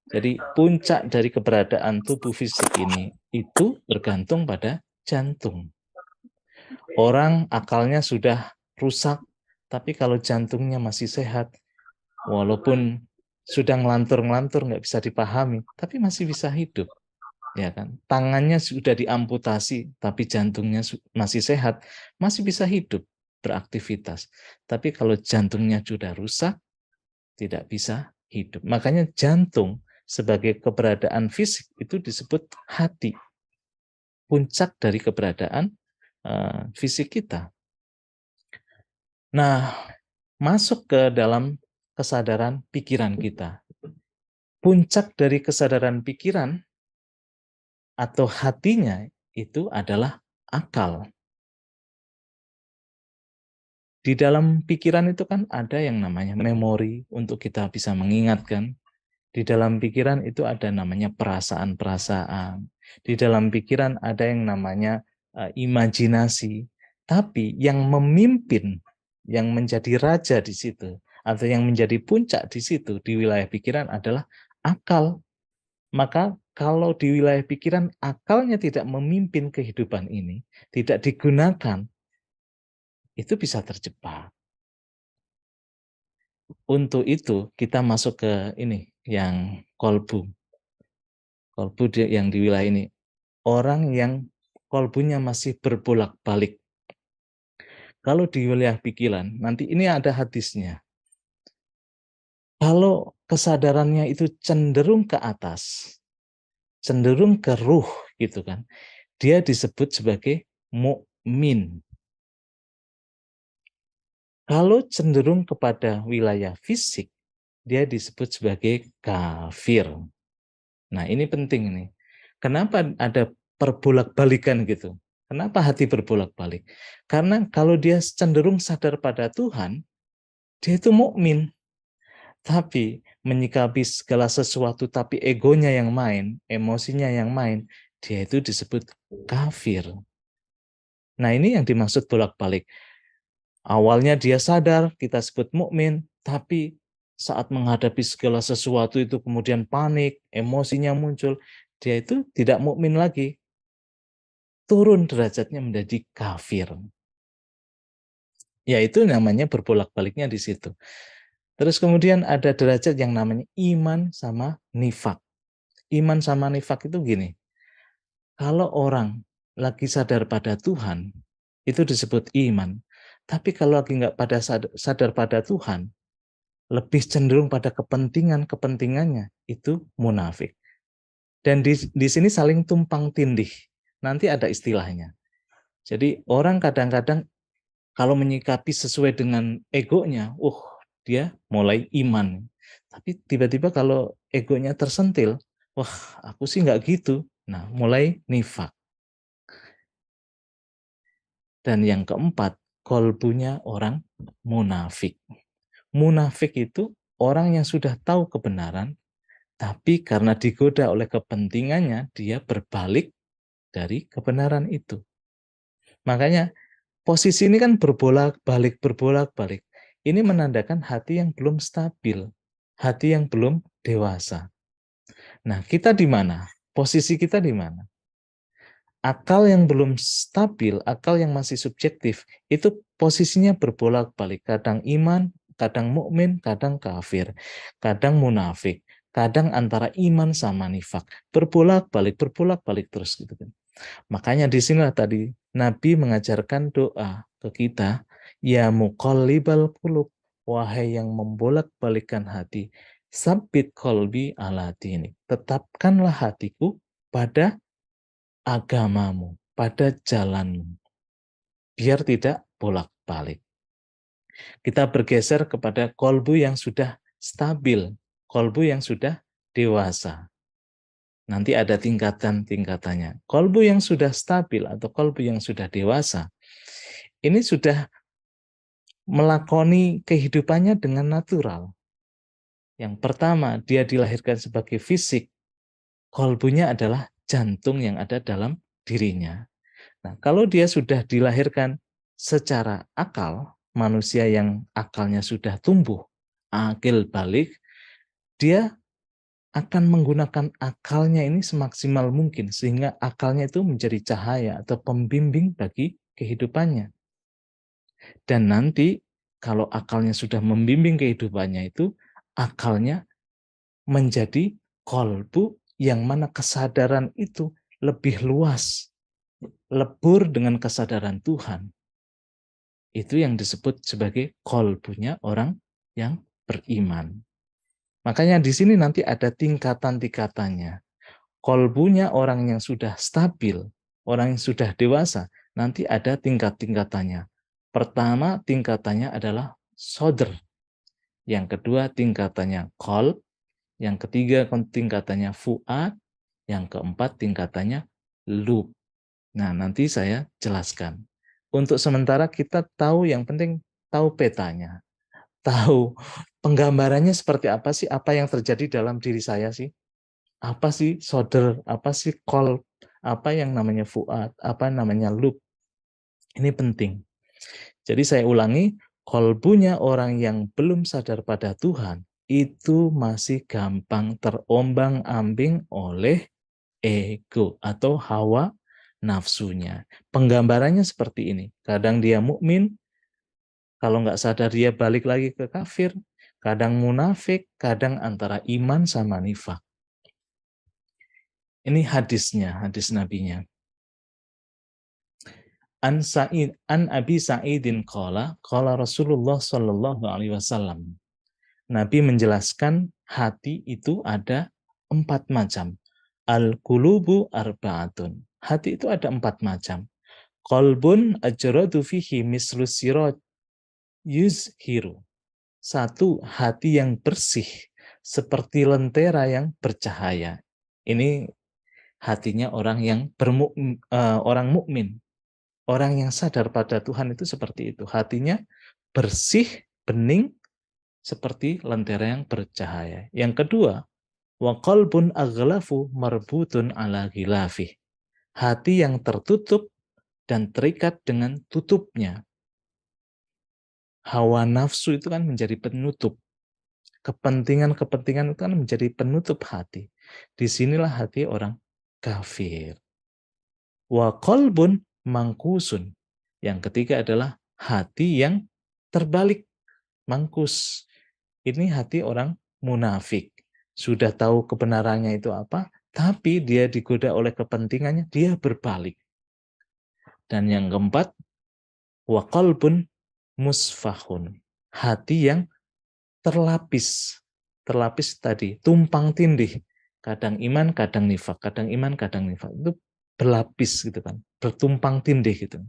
Jadi puncak dari keberadaan tubuh fisik ini itu bergantung pada jantung. Orang akalnya sudah rusak, tapi kalau jantungnya masih sehat, walaupun sudah ngelantur-ngelantur nggak bisa dipahami, tapi masih bisa hidup, ya kan? Tangannya sudah diamputasi, tapi jantungnya masih sehat, masih bisa hidup, beraktivitas. Tapi kalau jantungnya sudah rusak, tidak bisa hidup. Makanya jantung sebagai keberadaan fisik itu disebut hati, puncak dari keberadaan fisik kita. Nah, masuk ke dalam kesadaran pikiran kita. Puncak dari kesadaran pikiran atau hatinya itu adalah akal. Di dalam pikiran itu kan ada yang namanya memori untuk kita bisa mengingatkan. Di dalam pikiran itu ada namanya perasaan-perasaan. Di dalam pikiran ada yang namanya imajinasi. Tapi yang memimpin, yang menjadi raja di situ, atau yang menjadi puncak di situ, di wilayah pikiran adalah akal. Maka kalau di wilayah pikiran akalnya tidak memimpin kehidupan ini, tidak digunakan, itu bisa terjebak. Untuk itu kita masuk ke ini, yang kolbu. Kolbu yang di wilayah ini. Orang yang kolbunya masih berbolak-balik. Kalau di wilayah pikiran, nanti ini ada hadisnya. Kalau kesadarannya itu cenderung ke atas, cenderung ke ruh gitu kan, dia disebut sebagai mukmin. Kalau cenderung kepada wilayah fisik, dia disebut sebagai kafir. Nah, ini penting nih. Kenapa ada perbolak-balikan gitu? Kenapa hati berbolak-balik? Karena kalau dia cenderung sadar pada Tuhan, dia itu mukmin. Tapi menyikapi segala sesuatu tapi egonya yang main, emosinya yang main, dia itu disebut kafir. Nah, ini yang dimaksud bolak-balik. Awalnya dia sadar, kita sebut mukmin, tapi saat menghadapi segala sesuatu itu kemudian panik, emosinya muncul, dia itu tidak mukmin lagi. Turun derajatnya menjadi kafir. Ya, itu namanya berbolak-baliknya di situ. Terus kemudian ada derajat yang namanya iman sama nifak. Iman sama nifak itu gini. Kalau orang lagi sadar pada Tuhan, itu disebut iman. Tapi kalau lagi nggak pada sadar pada Tuhan, lebih cenderung pada kepentingannya, itu munafik. Dan di sini saling tumpang tindih. Nanti ada istilahnya. Jadi orang kadang-kadang kalau menyikapi sesuai dengan egonya, dia mulai iman. Tapi tiba-tiba kalau egonya tersentil, wah aku sih nggak gitu. Nah, mulai nifak. Dan yang keempat, kolbunya orang munafik. Munafik itu orang yang sudah tahu kebenaran, tapi karena digoda oleh kepentingannya, dia berbalik dari kebenaran itu. Makanya posisi ini kan berbolak-balik. Ini menandakan hati yang belum stabil, hati yang belum dewasa. Nah, kita di mana? Posisi kita di mana? Akal yang belum stabil, akal yang masih subjektif, itu posisinya berbolak-balik. Kadang iman, kadang mukmin, kadang kafir, kadang munafik, kadang antara iman sama nifak. Berbolak-balik terus gitu kan. Makanya di sinilah tadi Nabi mengajarkan doa ke kita, ya muqallibal qulub, wahai yang membolak-balikkan hati, sabbit qalbi ala dinik. Tetapkanlah hatiku pada agamamu, pada jalanmu, biar tidak bolak-balik. Kita bergeser kepada kolbu yang sudah stabil, kolbu yang sudah dewasa. Nanti ada tingkatan-tingkatannya. Kolbu yang sudah stabil atau kolbu yang sudah dewasa, ini sudah melakoni kehidupannya dengan natural. Yang pertama, dia dilahirkan sebagai fisik, kolbunya adalah jantung yang ada dalam dirinya. Nah, kalau dia sudah dilahirkan secara akal, manusia yang akalnya sudah tumbuh, akil balik, dia akan menggunakan akalnya ini semaksimal mungkin, sehingga akalnya itu menjadi cahaya atau pembimbing bagi kehidupannya. Dan nanti, kalau akalnya sudah membimbing kehidupannya itu, akalnya menjadi kolbu yang mana kesadaran itu lebih luas, lebur dengan kesadaran Tuhan. Itu yang disebut sebagai kolbunya orang yang beriman. Makanya di sini nanti ada tingkatan-tingkatannya. Kolbunya orang yang sudah stabil, orang yang sudah dewasa, nanti ada tingkat-tingkatannya. Pertama tingkatannya adalah sodr. Yang kedua tingkatannya qalb. Yang ketiga tingkatannya fuad. Yang keempat tingkatannya lub. Nah, nanti saya jelaskan. Untuk sementara kita tahu, yang penting tahu petanya. Tahu penggambarannya seperti apa sih, apa yang terjadi dalam diri saya sih. Apa sih sodr, apa sih qalb, apa yang namanya fuad, apa namanya lub. Ini penting. Jadi saya ulangi, kolbunya orang yang belum sadar pada Tuhan, itu masih gampang terombang-ambing oleh ego atau hawa nafsunya. Penggambarannya seperti ini. Kadang dia mukmin, kalau nggak sadar dia balik lagi ke kafir. Kadang munafik, kadang antara iman sama nifak. Ini hadisnya, hadis nabinya. An Abi Sa'idin qala Rasulullah sallallahu alaihi wasallam. Nabi menjelaskan hati itu ada 4 macam. Al-qulubu arba'atun. Hati itu ada 4 macam. Qalbun ajradu fihi mislu siraj yuzhiru. 1, hati yang bersih seperti lentera yang bercahaya. Ini hatinya orang yang orang mukmin. Orang yang sadar pada Tuhan itu seperti itu. Hatinya bersih, bening, seperti lentera yang bercahaya. Yang kedua, wa qalbun aghlafu marbutun ala ghilafih. Hati yang tertutup dan terikat dengan tutupnya. Hawa nafsu itu kan menjadi penutup. Kepentingan-kepentingan itu kan menjadi penutup hati. Disinilah hati orang kafir. Wa qalbun mangkusun. Yang ketiga adalah hati yang terbalik, mangkus. Ini hati orang munafik. Sudah tahu kebenarannya itu apa, tapi dia digoda oleh kepentingannya, dia berbalik. Dan yang keempat, wa qalbun musfahun. Hati yang terlapis. Terlapis tadi, tumpang tindih. Kadang iman, kadang nifak. Kadang iman, kadang nifak. Itu berlapis gitu kan, bertumpang tindih gitu.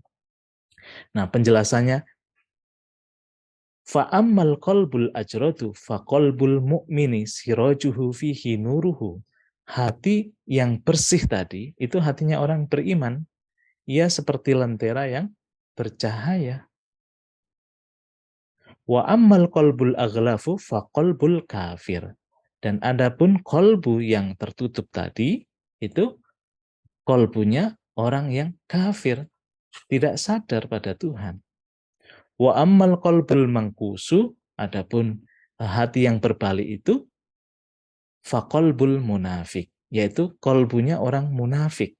Nah, penjelasannya, fa'ammal qalbul ajradu fa qalbul mu'mini sirajuhu fihi nuruhu. Hati yang bersih tadi itu hatinya orang beriman, ia seperti lentera yang bercahaya. Wa ammal qalbul aghlafu fa qalbul kafir. Dan adapun kolbu yang tertutup tadi, itu kolbunya orang yang kafir, tidak sadar pada Tuhan. Wa ammal qalbul mangkusu, adapun hati yang berbalik itu, fa qalbul munafik, yaitu kolbunya orang munafik.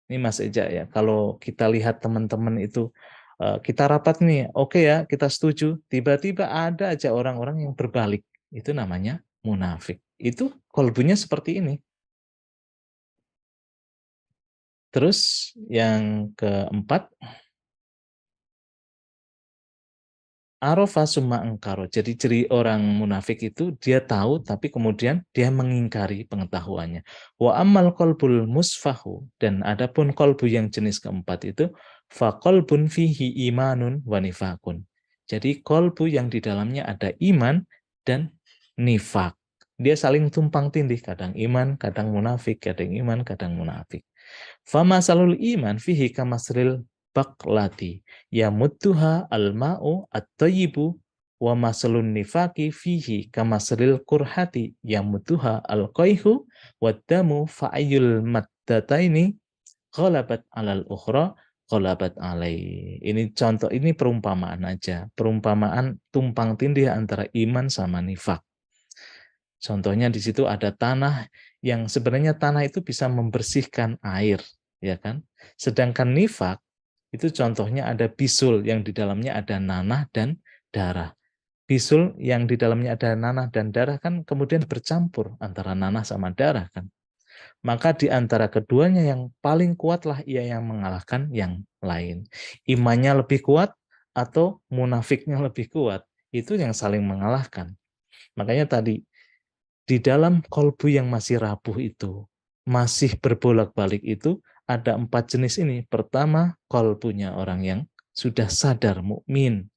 Ini Mas Eja ya, kalau kita lihat teman-teman itu, kita rapat nih, oke ya, kita setuju, tiba-tiba ada aja orang-orang yang berbalik, itu namanya munafik. Itu kolbunya seperti ini. Terus yang keempat, arofa summa engkaro. Jadi ciri orang munafik itu dia tahu tapi kemudian dia mengingkari pengetahuannya. Wa ammal qalbul musfahu, dan adapun kolbu yang jenis keempat itu fa qalbun fihi imanun wa nifakun. Jadi kolbu yang di dalamnya ada iman dan nifak. Dia saling tumpang tindih, kadang iman, kadang munafik, kadang iman, kadang munafik. Fama salul iman fihi kamasril baklati yamuttuha al-ma'u at-tayyibu wa masalun nifaki fihi kamasril kurhati yamuttuha al-qayhu wad-damu fa'ayyul maddataini qalabat alal ukhra qalabat alai. Ini contoh, ini perumpamaan aja. Perumpamaan tumpang tindih antara iman sama nifak. Contohnya di situ ada tanah yang sebenarnya tanah itu bisa membersihkan air, ya kan? Sedangkan nifak itu contohnya ada bisul yang di dalamnya ada nanah dan darah. Bisul yang di dalamnya ada nanah dan darah kan kemudian bercampur antara nanah sama darah kan. Maka di antara keduanya yang paling kuatlah ia yang mengalahkan yang lain. Imannya lebih kuat atau munafiknya lebih kuat, itu yang saling mengalahkan. Makanya tadi di dalam kolbu yang masih rapuh itu, masih berbolak-balik itu, ada 4 jenis ini. Pertama, kolbunya orang yang sudah sadar, mukmin,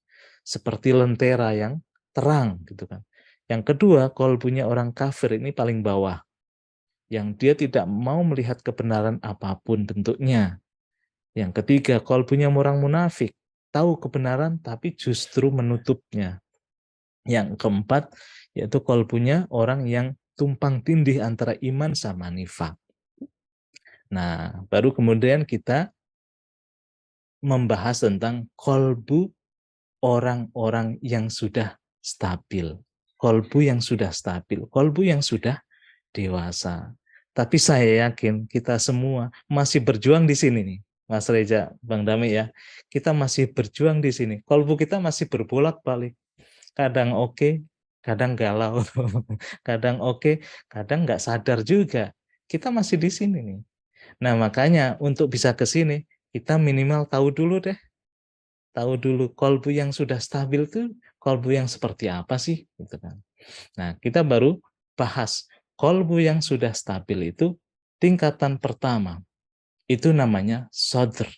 seperti lentera yang terang, gitu kan. Yang kedua, kolbunya orang kafir, ini paling bawah, yang dia tidak mau melihat kebenaran apapun bentuknya. Yang ketiga, kolbunya orang munafik, tahu kebenaran tapi justru menutupnya. Yang keempat, yaitu kolbunya orang yang tumpang tindih antara iman sama nifak. Nah, baru kemudian kita membahas tentang kolbu orang-orang yang sudah stabil. Kolbu yang sudah stabil, kolbu yang sudah dewasa. Tapi saya yakin kita semua masih berjuang di sini nih, Mas Reza, Bang Dami ya. Kita masih berjuang di sini. Kolbu kita masih berbolak-balik. Kadang oke, kadang galau, kadang oke, kadang nggak sadar juga. Kita masih di sini nih. Nah makanya untuk bisa ke sini, kita minimal tahu dulu deh. Tahu dulu kolbu yang sudah stabil itu kolbu yang seperti apa sih? Gitu kan. Nah kita baru bahas kolbu yang sudah stabil itu tingkatan pertama. Itu namanya sodr.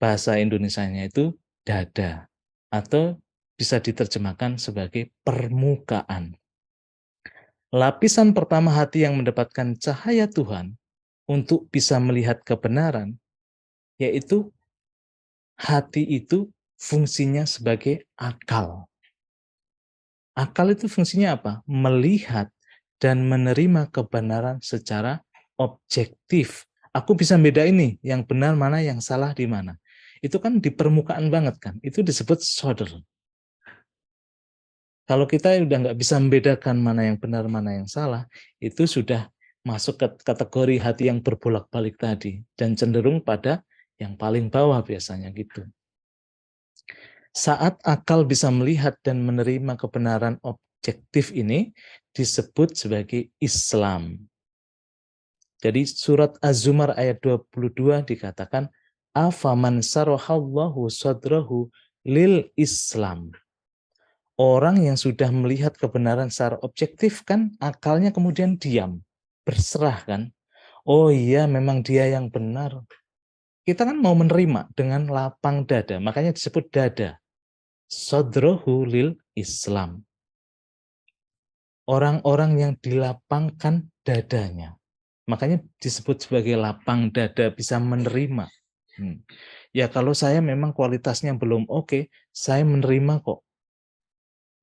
Bahasa Indonesianya itu dada. Atau bisa diterjemahkan sebagai permukaan. Lapisan pertama hati yang mendapatkan cahaya Tuhan untuk bisa melihat kebenaran, yaitu hati itu fungsinya sebagai akal. Akal itu fungsinya apa? Melihat dan menerima kebenaran secara objektif. Aku bisa bedain nih, yang benar mana, yang salah di mana. Itu kan di permukaan banget kan. Itu disebut sodr. Kalau kita udah nggak bisa membedakan mana yang benar, mana yang salah, itu sudah masuk ke kategori hati yang berbolak-balik tadi. Dan cenderung pada yang paling bawah biasanya gitu. Saat akal bisa melihat dan menerima kebenaran objektif ini, disebut sebagai Islam. Jadi surat Az-Zumar ayat 22 dikatakan, afaman sarahallahu sadrahu lil Islam. Orang yang sudah melihat kebenaran secara objektif kan akalnya kemudian diam, berserah kan. Oh iya memang dia yang benar. Kita kan mau menerima dengan lapang dada, makanya disebut dada. Sadrohu lil Islam. Orang-orang yang dilapangkan dadanya. Makanya disebut sebagai lapang dada, bisa menerima. Ya kalau saya memang kualitasnya belum oke, saya menerima kok.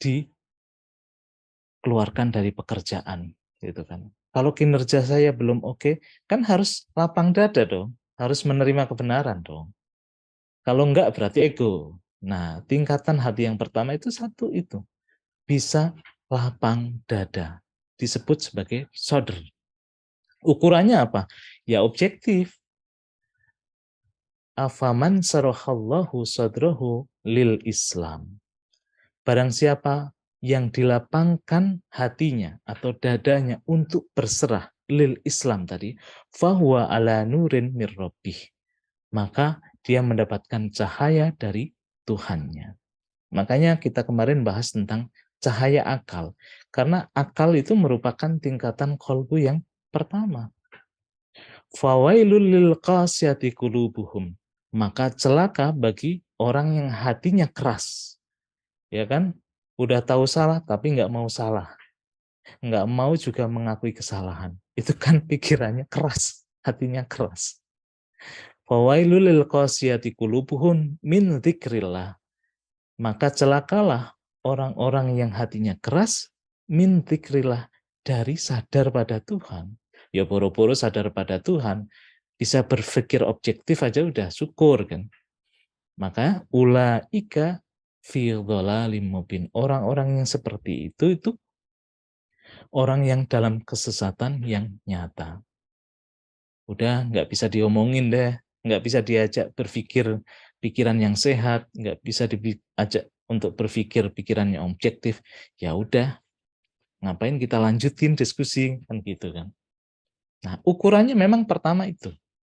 dikeluarkan dari pekerjaan, gitu kan. Kalau kinerja saya belum oke, kan harus lapang dada dong, harus menerima kebenaran dong. Kalau enggak berarti ego. Nah, tingkatan hati yang pertama itu satu itu, bisa lapang dada, disebut sebagai sodr. Ukurannya apa? Ya objektif. Afaman sarahallahu sadrahu lil Islam. Barang siapa yang dilapangkan hatinya atau dadanya untuk berserah lil Islam tadi, fahuwa ala nurin mir rabbih. Maka dia mendapatkan cahaya dari Tuhannya. Makanya kita kemarin bahas tentang cahaya akal. Karena akal itu merupakan tingkatan qalbu yang pertama. Fawailul lil qasiyati qulubuhum. Maka celaka bagi orang yang hatinya keras. Ya kan? Udah tahu salah tapi nggak mau salah. Nggak mau juga mengakui kesalahan. Itu kan pikirannya keras, hatinya keras. Fawailul lil qasiyati qulubuhum min dzikrillah. Maka celakalah orang-orang yang hatinya keras min dzikrillah, dari sadar pada Tuhan. Ya boro-boro sadar pada Tuhan, bisa berpikir objektif aja udah syukur kan. Maka ulaika fi dhalalim mubin. Orang-orang yang seperti itu orang yang dalam kesesatan yang nyata. Udah nggak bisa diomongin deh, nggak bisa diajak berpikir pikiran yang sehat, nggak bisa diajak untuk berpikir pikiran yang objektif. Ya udah, ngapain kita lanjutin diskusi kan gitu kan. Nah, ukurannya memang pertama itu.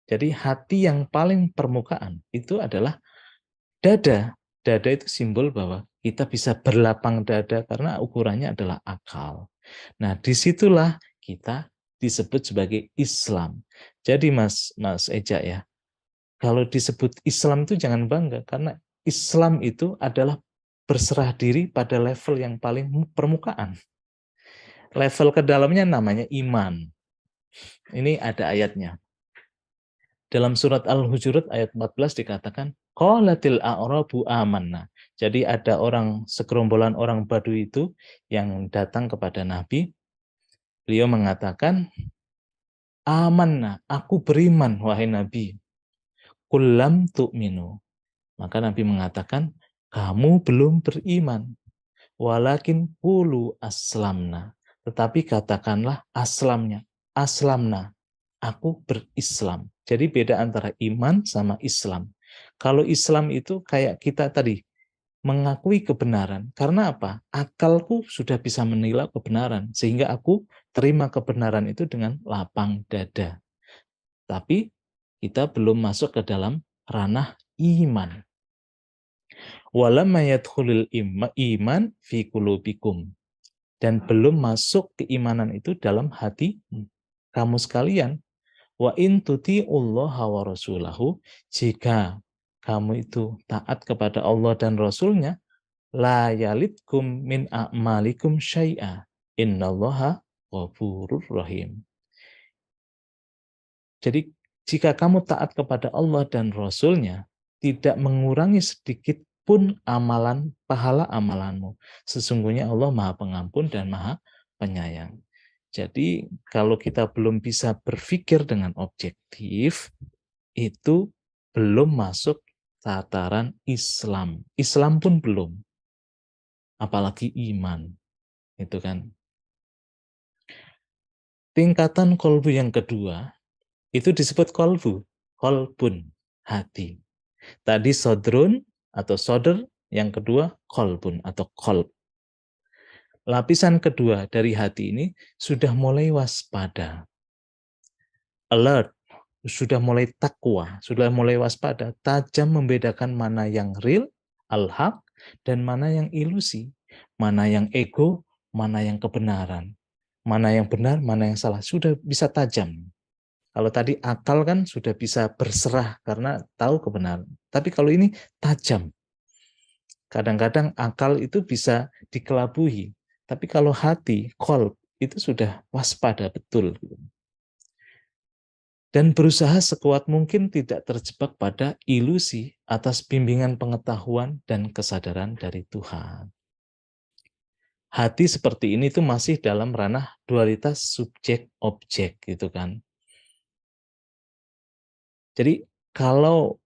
Jadi hati yang paling permukaan itu adalah dada. Dada itu simbol bahwa kita bisa berlapang dada karena ukurannya adalah akal. Nah, disitulah kita disebut sebagai Islam. Jadi Mas Eja ya, kalau disebut Islam itu jangan bangga, karena Islam itu adalah berserah diri pada level yang paling permukaan. Level ke dalamnya namanya iman. Ini ada ayatnya. Dalam surat Al-Hujurat ayat 14 dikatakan, qalatil a'rabu amanna. Jadi ada orang, segerombolan orang Badui itu yang datang kepada Nabi. Beliau mengatakan, amanna, aku beriman wahai Nabi. Qul lam tu'minu. Maka Nabi mengatakan, kamu belum beriman. Walakin qulu aslamna. Tetapi katakanlah aslamna. Aku berislam. Jadi beda antara iman sama Islam. Kalau Islam itu kayak kita tadi, mengakui kebenaran. Karena apa? Akalku sudah bisa menilai kebenaran. Sehingga aku terima kebenaran itu dengan lapang dada. Tapi kita belum masuk ke dalam ranah iman. Walamma yadkhulul iman fi qulubikum. Dan belum masuk keimanan itu dalam hati kamu sekalian. Wa in tuti'ullaha wa rasulahu, jika kamu itu taat kepada Allah dan Rasulnya, la yalitkum min a'malikum syai'a, innallaha ghafurur rahim. Jadi jika kamu taat kepada Allah dan Rasulnya, tidak mengurangi sedikit pun amalan, pahala amalanmu. Sesungguhnya Allah Maha Pengampun dan Maha Penyayang. Jadi kalau kita belum bisa berpikir dengan objektif, itu belum masuk tataran Islam. Islam pun belum. Apalagi iman. Itu kan. Tingkatan kolbu yang kedua, itu disebut kolbun, hati. Tadi sodrun atau soder, yang kedua kolbun atau kolb. Lapisan kedua dari hati ini sudah mulai waspada, alert, sudah mulai takwa, sudah mulai waspada, tajam membedakan mana yang real, al-haq, dan mana yang ilusi, mana yang ego, mana yang kebenaran, mana yang benar, mana yang salah, sudah bisa tajam. Kalau tadi akal kan sudah bisa berserah karena tahu kebenaran, tapi kalau ini tajam. Kadang-kadang akal itu bisa dikelabui, tapi kalau hati, qalb, itu sudah waspada betul. Dan berusaha sekuat mungkin tidak terjebak pada ilusi atas bimbingan pengetahuan dan kesadaran dari Tuhan. hati seperti ini itu masih dalam ranah dualitas subjek-objek gitu kan. Jadi kalau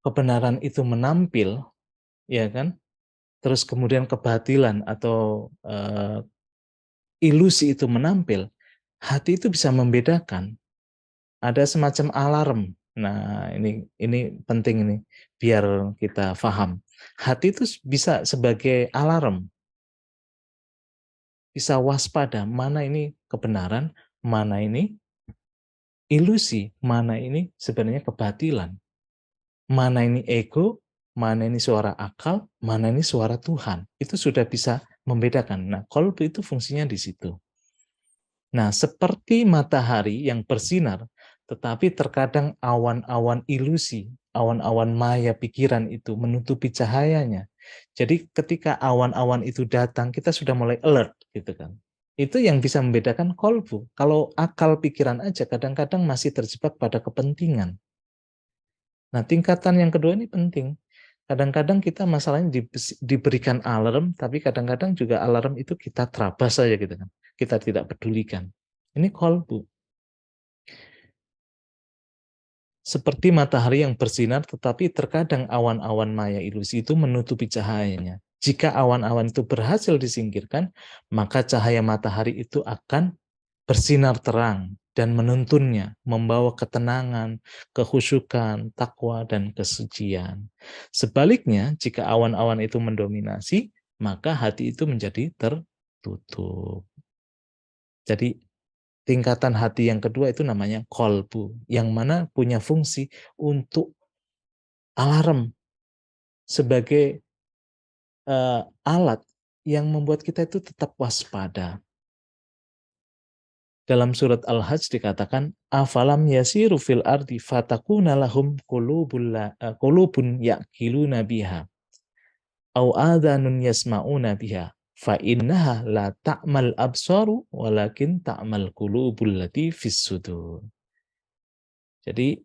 kebenaran itu menampil, ya kan, terus kemudian kebatilan atau ilusi itu menampil, hati itu bisa membedakan. Ada semacam alarm. Nah, ini penting ini biar kita paham. Hati itu bisa sebagai alarm. Bisa waspada mana ini kebenaran, mana ini ilusi, mana ini sebenarnya kebatilan. Mana ini ego, mana ini suara akal, mana ini suara Tuhan. Itu sudah bisa membedakan. Nah, kolbu itu fungsinya di situ. Nah, seperti matahari yang bersinar, tetapi terkadang awan-awan ilusi, awan-awan maya pikiran itu menutupi cahayanya. Jadi ketika awan-awan itu datang, kita sudah mulai alert gitu kan. Itu yang bisa membedakan kolbu. Kalau akal pikiran aja kadang-kadang masih terjebak pada kepentingan. Nah, tingkatan yang kedua ini penting. Kadang-kadang kita masalahnya diberikan alarm, tapi kadang-kadang juga alarm itu kita terabas saja gitu kan. Kita tidak pedulikan. Ini kolbu. Seperti matahari yang bersinar, tetapi terkadang awan-awan maya ilusi itu menutupi cahayanya. Jika awan-awan itu berhasil disingkirkan, maka cahaya matahari itu akan bersinar terang dan menuntunnya, membawa ketenangan, kehusyukan, takwa, dan kesucian. Sebaliknya, jika awan-awan itu mendominasi, maka hati itu menjadi tertutup. Jadi, tingkatan hati yang kedua itu namanya kolbu, yang mana punya fungsi untuk alarm sebagai alat yang membuat kita itu tetap waspada. Dalam surat Al-Hajj dikatakan, afalam yasiru fil ardi fatakuna lahum qulubun ya'qiluna biha au adhanun yasma'una biha fa innaha la ta'mal absaru walakin ta'mal qulubul lati fis sudur. Jadi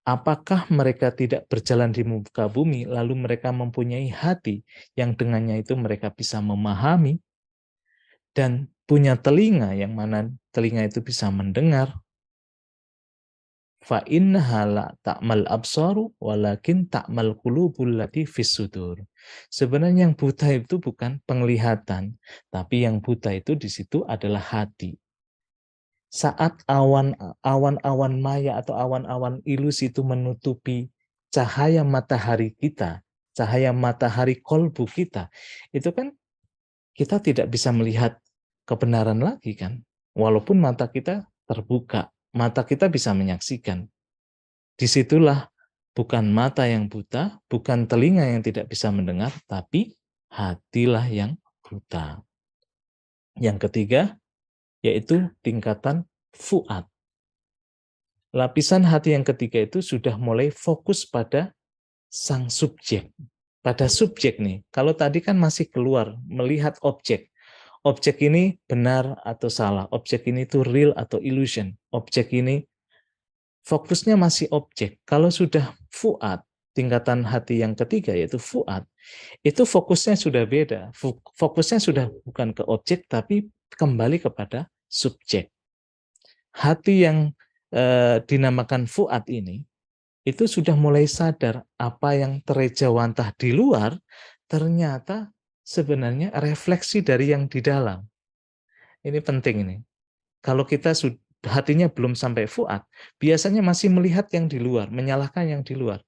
apakah mereka tidak berjalan di muka bumi lalu mereka mempunyai hati yang dengannya itu mereka bisa memahami dan punya telinga yang mana telinga itu bisa mendengar. Fa innaha la ta'mal absaru walakin ta'mal qulubul lati fis sudur. Sebenarnya yang buta itu bukan penglihatan, tapi yang buta itu di situ adalah hati. Saat awan-awan maya atau awan-awan ilusi itu menutupi cahaya matahari kita, cahaya matahari kolbu kita, itu kan kita tidak bisa melihat kebenaran lagi kan. Walaupun mata kita terbuka, mata kita bisa menyaksikan. Disitulah bukan mata yang buta, bukan telinga yang tidak bisa mendengar, tapi hatilah yang buta. Yang ketiga, yaitu tingkatan fuad. Lapisan hati yang ketiga itu sudah mulai fokus pada sang subjek. Pada subjek nih, kalau tadi kan masih keluar, melihat objek. Objek ini benar atau salah, objek ini itu real atau illusion, objek ini fokusnya masih objek. Kalau sudah fuad, tingkatan hati yang ketiga yaitu fuad, itu fokusnya sudah beda. Fokusnya sudah bukan ke objek, tapi kembali kepada subjek. Hati yang dinamakan fuad ini, itu sudah mulai sadar apa yang terejawantah di luar, ternyata sebenarnya refleksi dari yang di dalam. Ini penting ini. Kalau kita hatinya belum sampai fuad, biasanya masih melihat yang di luar, menyalahkan yang di luar.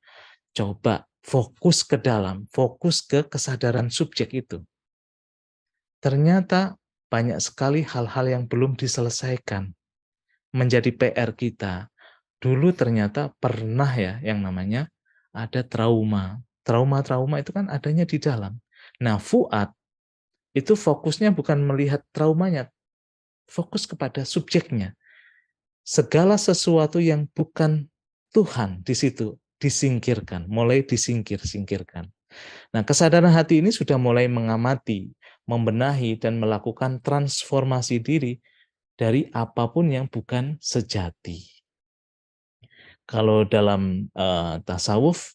Coba fokus ke dalam, fokus ke kesadaran subjek itu. Ternyata banyak sekali hal-hal yang belum diselesaikan. Menjadi PR kita. Dulu ternyata pernah ya yang namanya ada trauma. Trauma-trauma itu kan adanya di dalam. Nah, fuad itu fokusnya bukan melihat traumanya, fokus kepada subjeknya. Segala sesuatu yang bukan Tuhan di situ disingkirkan, mulai disingkirkan. Nah, kesadaran hati ini sudah mulai mengamati, membenahi, dan melakukan transformasi diri dari apapun yang bukan sejati. Kalau dalam tasawuf,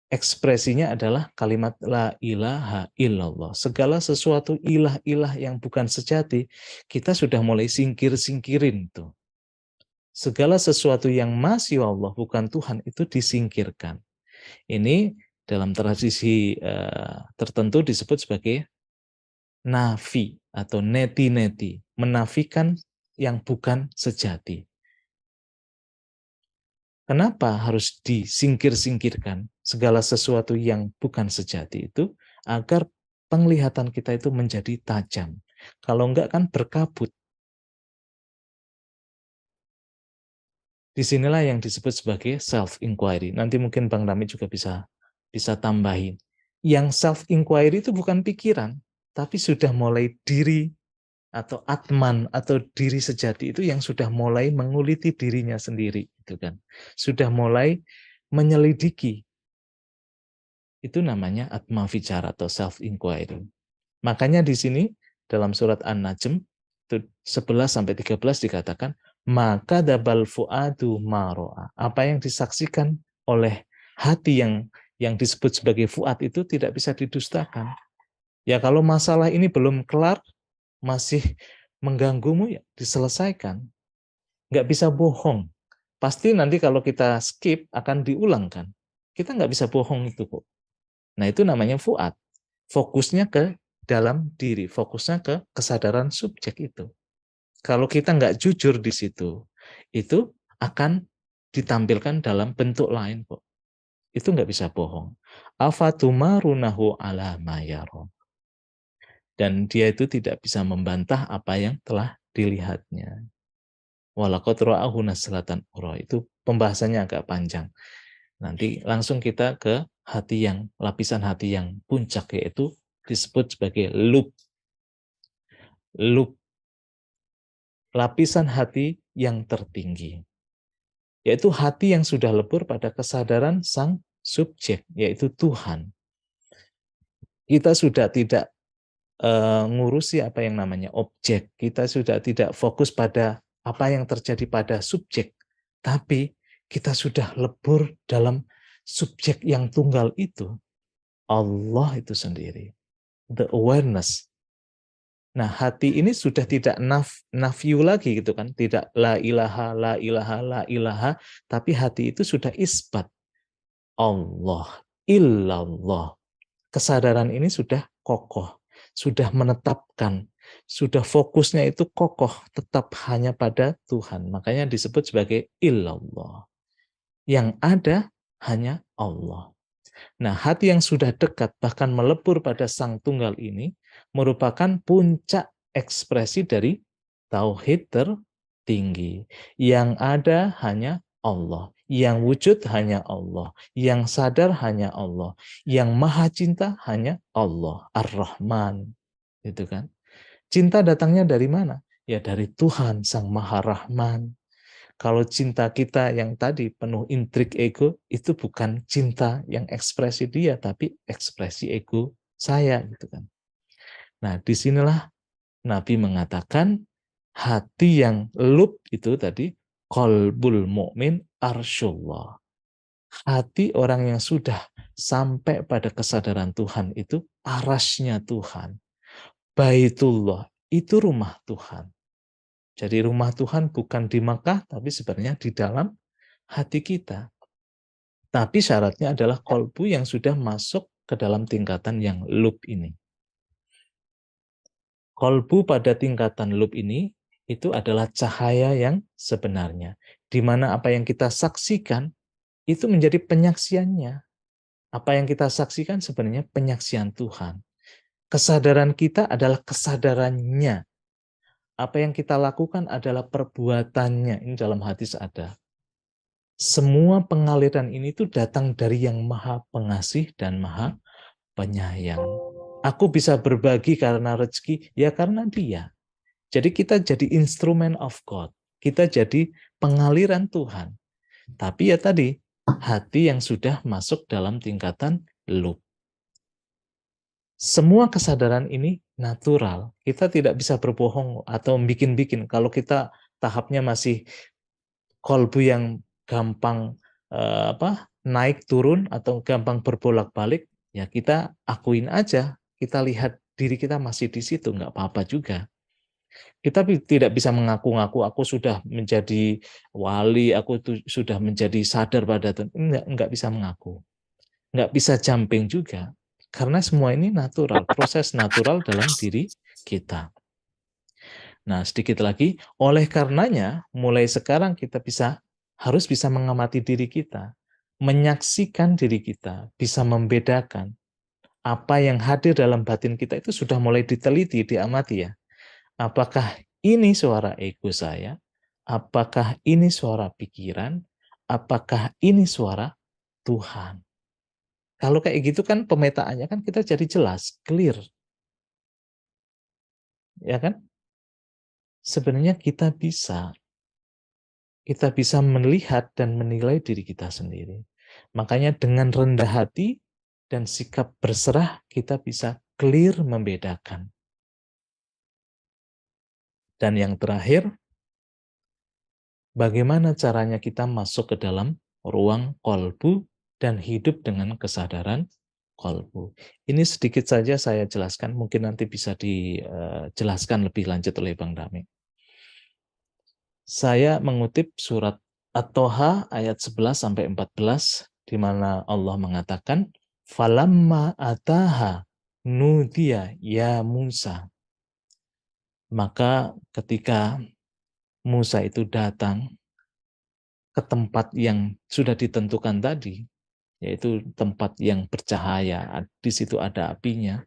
ekspresinya adalah kalimat la ilaha illallah. Segala sesuatu ilah-ilah yang bukan sejati, kita sudah mulai singkir-singkirin tuh. Segala sesuatu yang masih Allah bukan Tuhan itu disingkirkan. Ini dalam tradisi tertentu disebut sebagai nafi atau neti-neti, menafikan yang bukan sejati. Kenapa harus disingkir-singkirkan segala sesuatu yang bukan sejati itu? Agar penglihatan kita itu menjadi tajam. Kalau enggak kan berkabut. Disinilah yang disebut sebagai self-inquiry. Nanti mungkin Bang Rami juga bisa tambahin. Yang self-inquiry itu bukan pikiran, tapi sudah mulai diri atau atman atau diri sejati itu yang sudah mulai menguliti dirinya sendiri, gitu kan. Sudah mulai menyelidiki. Itu namanya atma vicara atau self inquiry. Makanya di sini dalam surat An-Najm 11 sampai 13 dikatakan maka dabal fuadu maro'a. Apa yang disaksikan oleh hati yang disebut sebagai fuad itu tidak bisa didustakan. Ya kalau masalah ini belum kelar, masih mengganggumu, ya diselesaikan. Nggak bisa bohong. Pasti nanti kalau kita skip akan diulangkan. Kita nggak bisa bohong itu kok. Nah itu namanya fuad. Fokusnya ke dalam diri, fokusnya ke kesadaran subjek itu. Kalau kita nggak jujur di situ, itu akan ditampilkan dalam bentuk lain kok. Itu nggak bisa bohong. Afatumarunahu ala ma yara. Dan dia itu tidak bisa membantah apa yang telah dilihatnya. Walaqad ra'ahu nazlatan ukhra. Itu pembahasannya agak panjang. Nanti langsung kita ke hati yang lapisan hati yang puncak, yaitu disebut sebagai lub. Lub. Lapisan hati yang tertinggi. Yaitu hati yang sudah lebur pada kesadaran sang subjek, yaitu Tuhan. Kita sudah tidak ngurusi apa yang namanya objek. Kita sudah tidak fokus pada apa yang terjadi pada subjek. Tapi kita sudah lebur dalam subjek yang tunggal itu. Allah itu sendiri. The awareness. Nah, hati ini sudah tidak nafyu lagi gitu kan. Tidak la ilaha, la ilaha, la ilaha. Tapi hati itu sudah isbat. Allah, illallah. Kesadaran ini sudah kokoh. Sudah menetapkan, sudah fokusnya itu kokoh, tetap hanya pada Tuhan. Makanya disebut sebagai illallah. Yang ada hanya Allah. Nah, hati yang sudah dekat, bahkan melebur pada Sang Tunggal ini, merupakan puncak ekspresi dari tauhid tertinggi. Yang ada hanya Allah. Yang wujud hanya Allah. Yang sadar hanya Allah. Yang maha cinta hanya Allah. Ar-Rahman. Gitu kan. Cinta datangnya dari mana? Ya dari Tuhan, Sang Maha Rahman. Kalau cinta kita yang tadi penuh intrik ego, itu bukan cinta yang ekspresi dia, tapi ekspresi ego saya. Gitu kan. Nah, disinilah Nabi mengatakan hati yang lub itu tadi, qalbul mu'min arsyullah. Hati orang yang sudah sampai pada kesadaran Tuhan itu arasnya Tuhan. Baitullah itu rumah Tuhan. Jadi rumah Tuhan bukan di Makkah, tapi sebenarnya di dalam hati kita. Tapi syaratnya adalah qalbu yang sudah masuk ke dalam tingkatan yang lub ini. Qalbu pada tingkatan lub ini itu adalah cahaya yang sebenarnya. Di mana apa yang kita saksikan itu menjadi penyaksiannya. Apa yang kita saksikan sebenarnya penyaksian Tuhan. Kesadaran kita adalah kesadarannya. Apa yang kita lakukan adalah perbuatannya. Ini dalam hadis ada. Semua pengaliran ini tuh datang dari yang maha pengasih dan maha penyayang. Aku bisa berbagi karena rezeki, ya karena dia. Jadi kita jadi instrument of God. Kita jadi pengaliran Tuhan. Tapi ya tadi, hati yang sudah masuk dalam tingkatan lub. Semua kesadaran ini natural. Kita tidak bisa berbohong atau bikin-bikin. Kalau kita tahapnya masih kolbu yang gampang naik turun atau gampang berbolak-balik, ya kita akuin aja, kita lihat diri kita masih di situ, nggak apa-apa juga. Kita tidak bisa mengaku-ngaku aku sudah menjadi wali, aku sudah menjadi sadar pada Tuhan. Enggak bisa mengaku. Enggak bisa jumping juga. Karena semua ini natural, proses natural dalam diri kita. Nah, sedikit lagi, oleh karenanya mulai sekarang kita harus bisa mengamati diri kita, menyaksikan diri kita, bisa membedakan apa yang hadir dalam batin kita itu sudah mulai diteliti, diamati ya. Apakah ini suara ego saya? Apakah ini suara pikiran? Apakah ini suara Tuhan? Kalau kayak gitu kan pemetaannya kan kita jadi jelas, clear. Ya kan? Sebenarnya kita bisa melihat dan menilai diri kita sendiri. Makanya dengan rendah hati dan sikap berserah kita bisa clear membedakan. Dan yang terakhir, bagaimana caranya kita masuk ke dalam ruang kolbu dan hidup dengan kesadaran kolbu. Ini sedikit saja saya jelaskan, mungkin nanti bisa dijelaskan lebih lanjut oleh Bang Dami. Saya mengutip surat At-Toha ayat 11-14, di mana Allah mengatakan, "Falamma ataha nudiya ya Musa." Maka ketika Musa itu datang ke tempat yang sudah ditentukan tadi, yaitu tempat yang bercahaya, di situ ada apinya.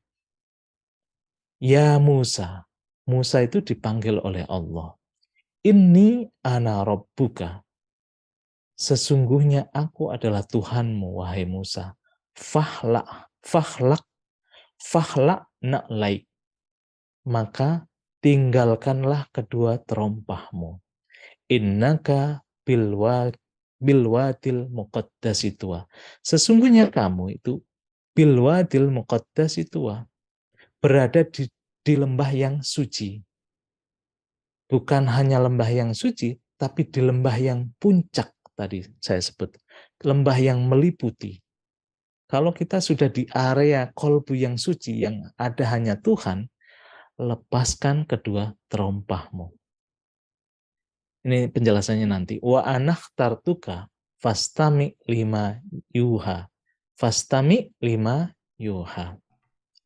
Ya Musa, Musa itu dipanggil oleh Allah. Inni ana rabbuka. Sesungguhnya aku adalah Tuhanmu, wahai Musa. Fahlak na'laik. Maka tinggalkanlah kedua terompahmu. Innaka bilwadil muqaddasi tuwa. Sesungguhnya kamu itu bilwadil muqaddasi tuwa, berada di lembah yang suci. Bukan hanya lembah yang suci, tapi di lembah yang puncak tadi saya sebut. Lembah yang meliputi. Kalau kita sudah di area kolbu yang suci, yang ada hanya Tuhan, lepaskan kedua terompahmu. Ini penjelasannya nanti. Wa anak tartuka fastami lima yuha. Fastami lima yuha.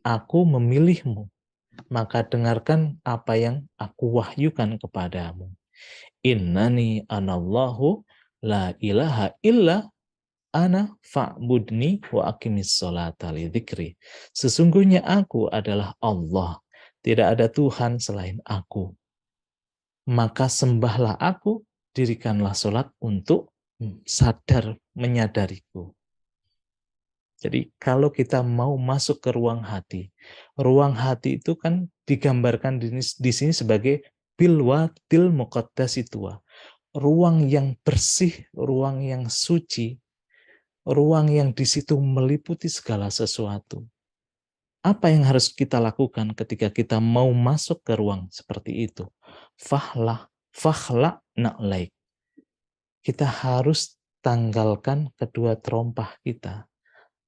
Aku memilihmu, maka dengarkan apa yang aku wahyukan kepadamu. Innani anallahu la ilaha illa ana fa'budni wa aqimis sholata li dzikri. Sesungguhnya aku adalah Allah, tidak ada Tuhan selain aku. Maka sembahlah aku, dirikanlah sholat untuk sadar menyadariku. Jadi kalau kita mau masuk ke ruang hati itu kan digambarkan di sini sebagai bilwadil muqaddasi tuwa. Ruang yang bersih, ruang yang suci, ruang yang di situ meliputi segala sesuatu. Apa yang harus kita lakukan ketika kita mau masuk ke ruang seperti itu? Fahlak na'laik. Kita harus tanggalkan kedua terompah kita.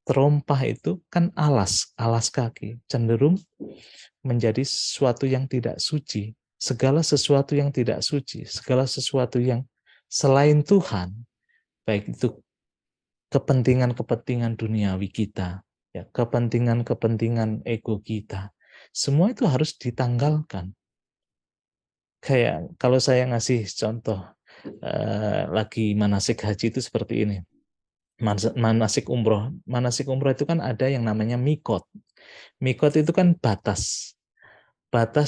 Terompah itu kan alas kaki, cenderung menjadi sesuatu yang tidak suci. Segala sesuatu yang tidak suci, segala sesuatu yang selain Tuhan, baik itu kepentingan-kepentingan duniawi kita, ya, kepentingan-kepentingan ego kita, semua itu harus ditanggalkan. Kayak kalau saya ngasih contoh, lagi manasik haji itu seperti ini. Manasik umroh itu kan ada yang namanya mikot. Mikot itu kan batas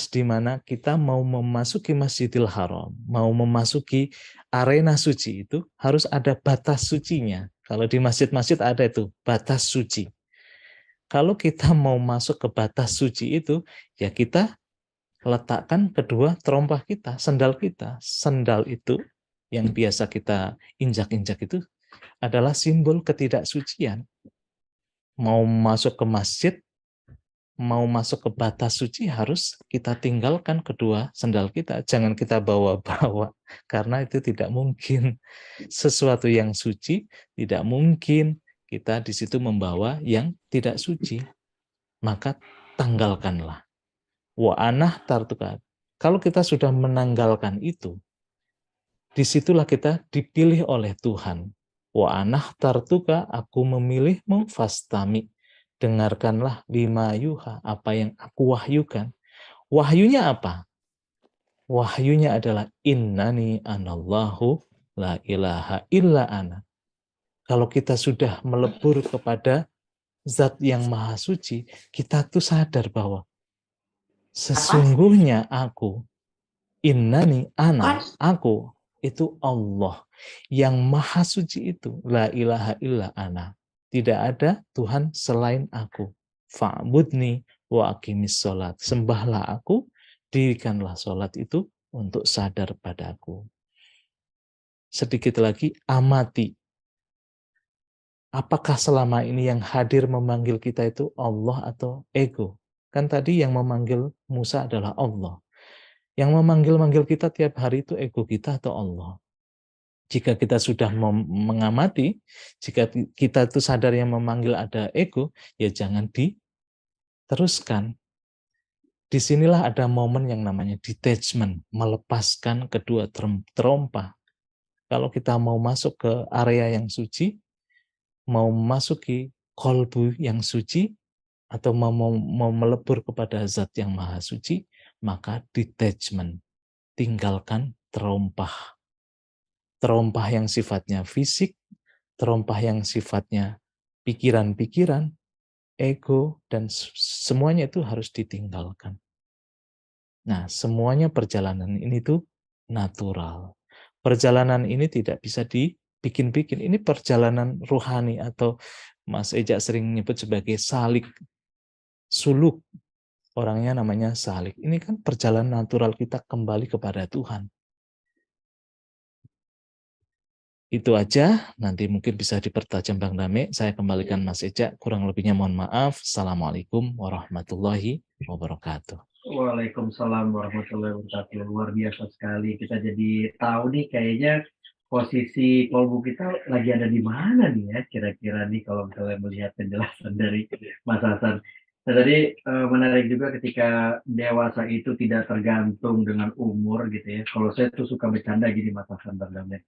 di mana kita mau memasuki Masjidil Haram, mau memasuki arena suci itu harus ada batas sucinya. Kalau di masjid-masjid ada itu batas suci. Kalau kita mau masuk ke batas suci itu, ya kita letakkan kedua terompah kita, sendal kita. Sendal itu yang biasa kita injak-injak itu adalah simbol ketidaksucian. Mau masuk ke masjid, mau masuk ke batas suci harus kita tinggalkan kedua sendal kita. Jangan kita bawa-bawa, karena itu tidak mungkin. Sesuatu yang suci tidak mungkin kita di situ membawa yang tidak suci. Maka tanggalkanlah. Wa anah tartuka. Kalau kita sudah menanggalkan itu, disitulah kita dipilih oleh Tuhan. Wa anah tartuka, aku memilihmu fastami. Dengarkanlah lima yuha, apa yang aku wahyukan. Wahyunya apa? Wahyunya adalah innani anallahu la ilaha illa ana. Kalau kita sudah melebur kepada zat yang maha suci, kita tuh sadar bahwa sesungguhnya aku, innani ana, aku, itu Allah. Yang maha suci itu, la ilaha illa ana. Tidak ada Tuhan selain aku. Fa'budni wa aqimis sholat. Sembahlah aku, dirikanlah sholat itu untuk sadar padaku. Sedikit lagi, amati. Apakah selama ini yang hadir memanggil kita itu Allah atau ego? Kan tadi yang memanggil Musa adalah Allah. Yang memanggil-manggil kita tiap hari itu ego kita atau Allah? Jika kita sudah mengamati, jika kita itu sadar yang memanggil ada ego, ya jangan diteruskan. Disinilah ada momen yang namanya detachment, melepaskan kedua terompa. Kalau kita mau masuk ke area yang suci, mau memasuki kolbu yang suci, atau mau melebur kepada zat yang maha suci, maka detachment, tinggalkan terompah. Terompah yang sifatnya fisik, terompah yang sifatnya pikiran-pikiran, ego, dan semuanya itu harus ditinggalkan. Nah, semuanya perjalanan ini tuh natural. Perjalanan ini tidak bisa dibikin-bikin. Ini perjalanan ruhani atau Mas Eja sering menyebut sebagai salik, suluk. Orangnya namanya salik. Ini kan perjalanan natural kita kembali kepada Tuhan. Itu aja, nanti mungkin bisa dipertajam Bang Dame. Saya kembalikan Mas Eja, kurang lebihnya mohon maaf. Assalamualaikum warahmatullahi wabarakatuh. Waalaikumsalam warahmatullahi wabarakatuh. Luar biasa sekali. Kita jadi tahu nih kayaknya posisi kolbu kita lagi ada di mana nih ya kira-kira nih kalau misalnya melihat penjelasan dari Mas Hasan. Nah, tadi menarik juga ketika dewasa itu tidak tergantung dengan umur gitu ya. Kalau saya tuh suka bercanda gini Mas Hasan Bang Damai.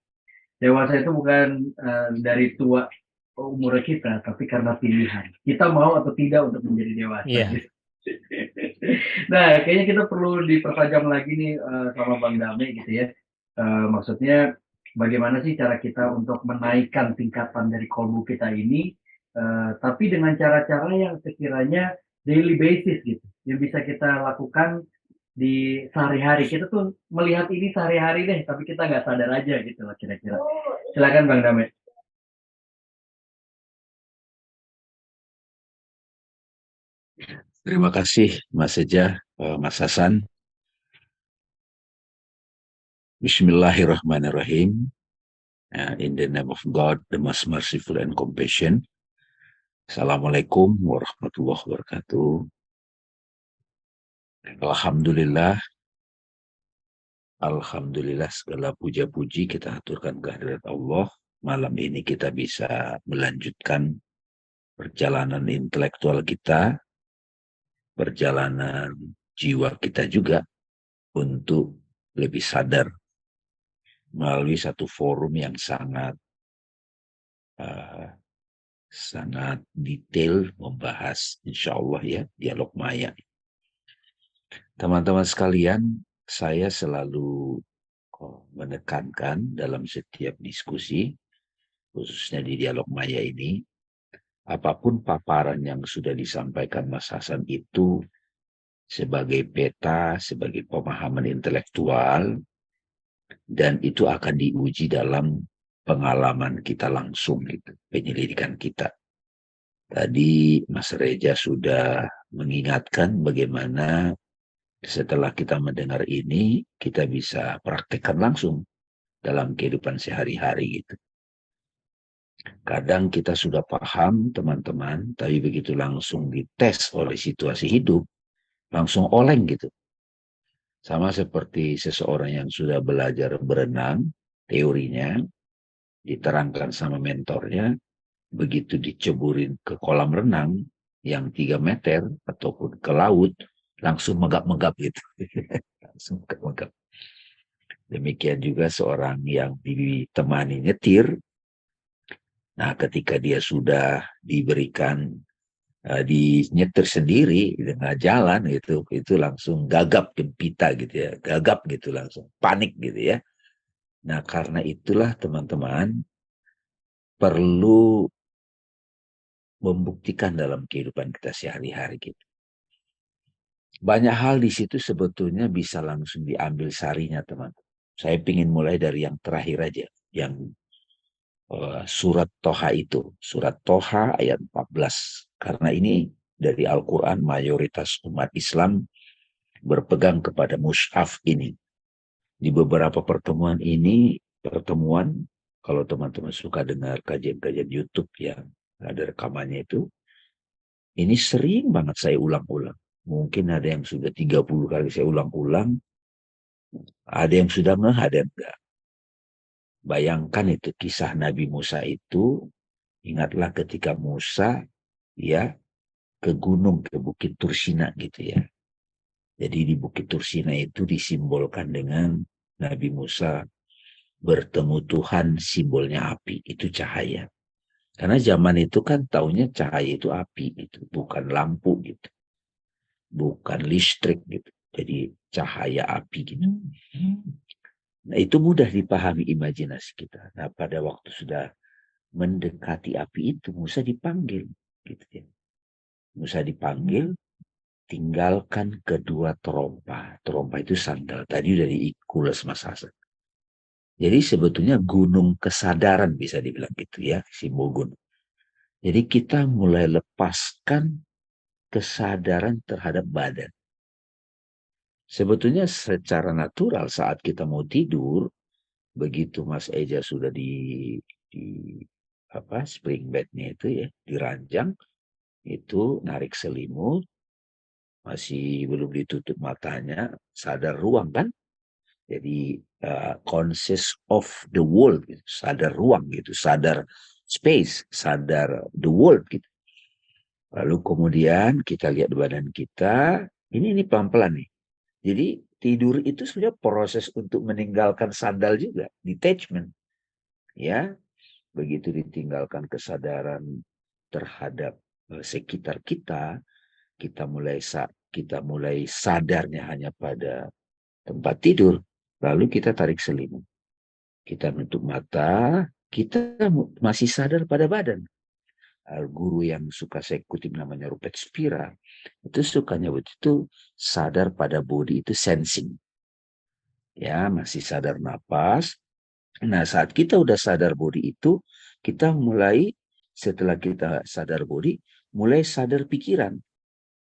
Dewasa itu bukan dari tua umur kita, tapi karena pilihan. Kita mau atau tidak untuk menjadi dewasa. Iya. Gitu. Nah, kayaknya kita perlu dipertajam lagi nih sama Bang Dame gitu ya. Maksudnya bagaimana sih cara kita untuk menaikkan tingkatan dari kolbu kita ini, tapi dengan cara-cara yang sekiranya daily basis gitu, yang bisa kita lakukan di sehari-hari. Kita tuh melihat ini sehari-hari deh, tapi kita nggak sadar aja gitu lah kira-kira. Silakan Bang Dame. Terima kasih Mas Eja, Mas Hasan. Bismillahirrahmanirrahim. In the name of God, the most merciful and compassion. Assalamualaikum warahmatullahi wabarakatuh. Alhamdulillah segala puja-puji kita aturkan kehadirat Allah. Malam ini kita bisa melanjutkan perjalanan intelektual kita, perjalanan jiwa kita juga untuk lebih sadar melalui satu forum yang sangat detail membahas, insya Allah ya, dialog maya. Teman-teman sekalian, saya selalu menekankan dalam setiap diskusi, khususnya di dialog maya ini, apapun paparan yang sudah disampaikan Mas Hasan itu sebagai peta, sebagai pemahaman intelektual, dan itu akan diuji dalam pengalaman kita langsung, gitu, penyelidikan kita. Tadi Mas Reja sudah mengingatkan bagaimana setelah kita mendengar ini, kita bisa praktekkan langsung dalam kehidupan sehari-hari gitu. Kadang kita sudah paham teman-teman, tapi begitu langsung dites oleh situasi hidup, langsung oleng gitu. Sama seperti seseorang yang sudah belajar berenang, teorinya diterangkan sama mentornya, begitu diceburin ke kolam renang yang 3 meter ataupun ke laut, langsung megap-megap gitu. Langsung megap-megap. Demikian juga seorang yang ditemani nyetir, nah ketika dia sudah diberikan di nyetir sendiri di tengah jalan itu langsung gagap gempita gitu ya, gagap gitu, langsung panik gitu ya. Nah karena itulah teman-teman perlu membuktikan dalam kehidupan kita sehari-hari gitu. Banyak hal di situ sebetulnya bisa langsung diambil sarinya teman-teman. Saya ingin mulai dari yang terakhir aja, yang surat Toha itu, surat Toha ayat 14. Karena ini dari Al-Quran mayoritas umat Islam berpegang kepada mushaf ini. Di beberapa pertemuan ini, kalau teman-teman suka dengar kajian-kajian YouTube yang ada rekamannya itu, ini sering banget saya ulang-ulang. Mungkin ada yang sudah 30 kali saya ulang-ulang, ada yang sudah ngeh, ada yang enggak. Bayangkan itu kisah Nabi Musa itu, ingatlah ketika Musa ya ke gunung, ke Bukit Tursina gitu ya. Jadi di Bukit Tursina itu disimbolkan dengan Nabi Musa bertemu Tuhan, simbolnya api, itu cahaya. Karena zaman itu kan taunya cahaya itu api, itu bukan lampu gitu, bukan listrik gitu. Jadi cahaya api gitu. Nah itu mudah dipahami imajinasi kita. Nah pada waktu sudah mendekati api itu, Musa dipanggil gitu ya. Musa dipanggil, tinggalkan kedua terompa. Terompa itu sandal. Tadi udah diikulas Mas Hasan. Jadi sebetulnya gunung kesadaran bisa dibilang gitu ya, simbol gunung. Jadi kita mulai lepaskan kesadaran terhadap badan. Sebetulnya secara natural saat kita mau tidur, begitu Mas Eja sudah di spring bednya itu ya, diranjang, itu narik selimut, masih belum ditutup matanya, sadar ruang kan? Jadi conscious of the world, gitu. Sadar ruang gitu, sadar space, sadar the world gitu. Lalu kemudian kita lihat badan kita, ini pelan-pelan nih. Jadi tidur itu sebenarnya proses untuk meninggalkan sandal juga, detachment. Ya, begitu ditinggalkan kesadaran terhadap sekitar kita, kita mulai sadarnya hanya pada tempat tidur, lalu kita tarik selimut. Kita nutup mata, kita masih sadar pada badan. Guru yang suka saya kutip namanya Rupert Spira, itu sukanya begitu sadar pada body itu sensing. Ya, masih sadar napas. Nah, saat kita udah sadar body itu, kita mulai, setelah kita sadar body, mulai sadar pikiran.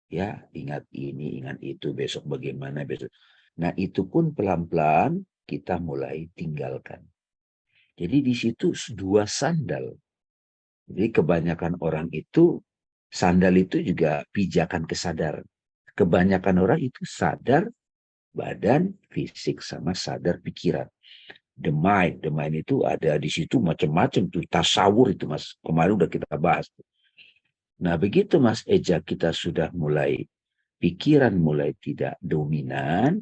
Ya, ingat ini, ingat itu, besok bagaimana, besok. Nah, itu pun pelan-pelan kita mulai tinggalkan. Jadi di situ dua sandal. Jadi kebanyakan orang itu, sandal itu juga pijakan kesadaran. Kebanyakan orang itu sadar badan, fisik, sama sadar pikiran. The mind itu ada di situ macam-macam tuh, tasawur itu Mas. Kemarin udah kita bahas. Nah begitu Mas Eja kita sudah mulai, pikiran mulai tidak dominan,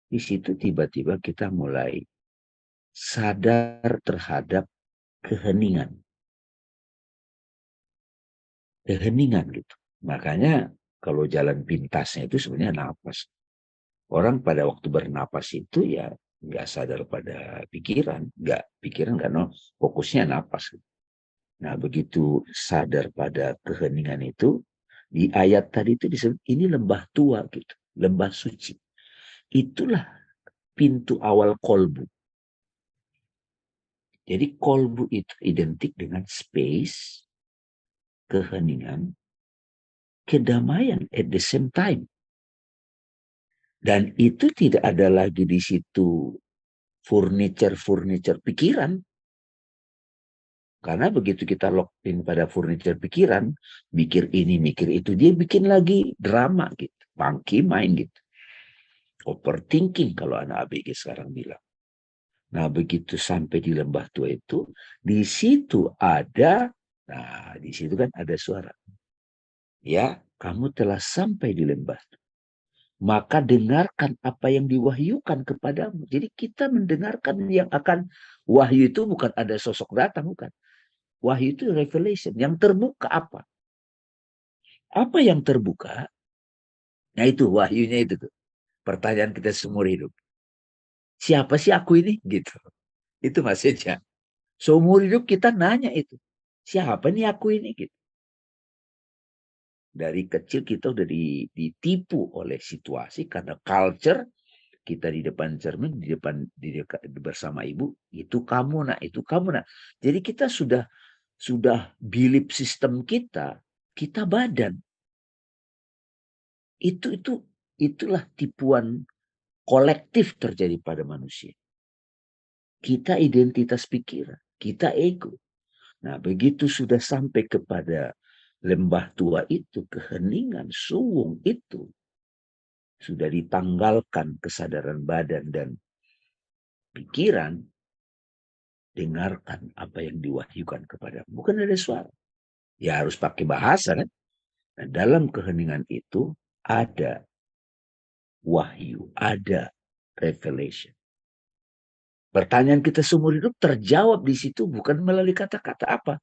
di situ tiba-tiba kita mulai sadar terhadap keheningan. Keheningan gitu. Makanya kalau jalan pintasnya itu sebenarnya napas. Orang pada waktu bernapas itu ya nggak sadar pada pikiran nggak, no, fokusnya napas. Nah begitu sadar pada keheningan itu, di ayat tadi itu disebut ini lembah tua gitu, lembah suci. Itulah pintu awal kolbu. Jadi kolbu itu identik dengan space, keheningan, kedamaian at the same time. Dan itu tidak ada lagi di situ furniture pikiran. Karena begitu kita lock in pada furniture pikiran, mikir ini, mikir itu, dia bikin lagi drama gitu. Monkey mind gitu. Overthinking kalau anak ABG sekarang bilang. Nah, begitu sampai di lembah tua itu, di situ ada, nah di situ kan ada suara. Ya, kamu telah sampai di lembah. Maka dengarkan apa yang diwahyukan kepadamu. Jadi kita mendengarkan yang akan, wahyu itu bukan ada sosok datang, bukan. Wahyu itu revelation. Yang terbuka apa? Apa yang terbuka? Nah itu wahyunya itu tuh. Pertanyaan kita seumur hidup. Siapa sih aku ini? Gitu. Itu maksudnya. Seumur hidup kita nanya itu. Siapa nih aku ini? Gitu. Dari kecil kita udah ditipu oleh situasi karena culture. Kita di depan cermin, bersama ibu, itu kamu nak, itu kamu nak. Jadi kita sudah belief sistem kita badan. Itulah tipuan kolektif terjadi pada manusia. Kita identitas pikiran, kita ego. Nah, begitu sudah sampai kepada lembah tua itu, keheningan, suwung itu, sudah ditanggalkan kesadaran badan dan pikiran, dengarkan apa yang diwahyukan kepada. Bukan ada suara. Ya harus pakai bahasa kan. Nah, dalam keheningan itu ada wahyu, ada revelation. Pertanyaan kita seumur hidup terjawab di situ bukan melalui kata-kata apa.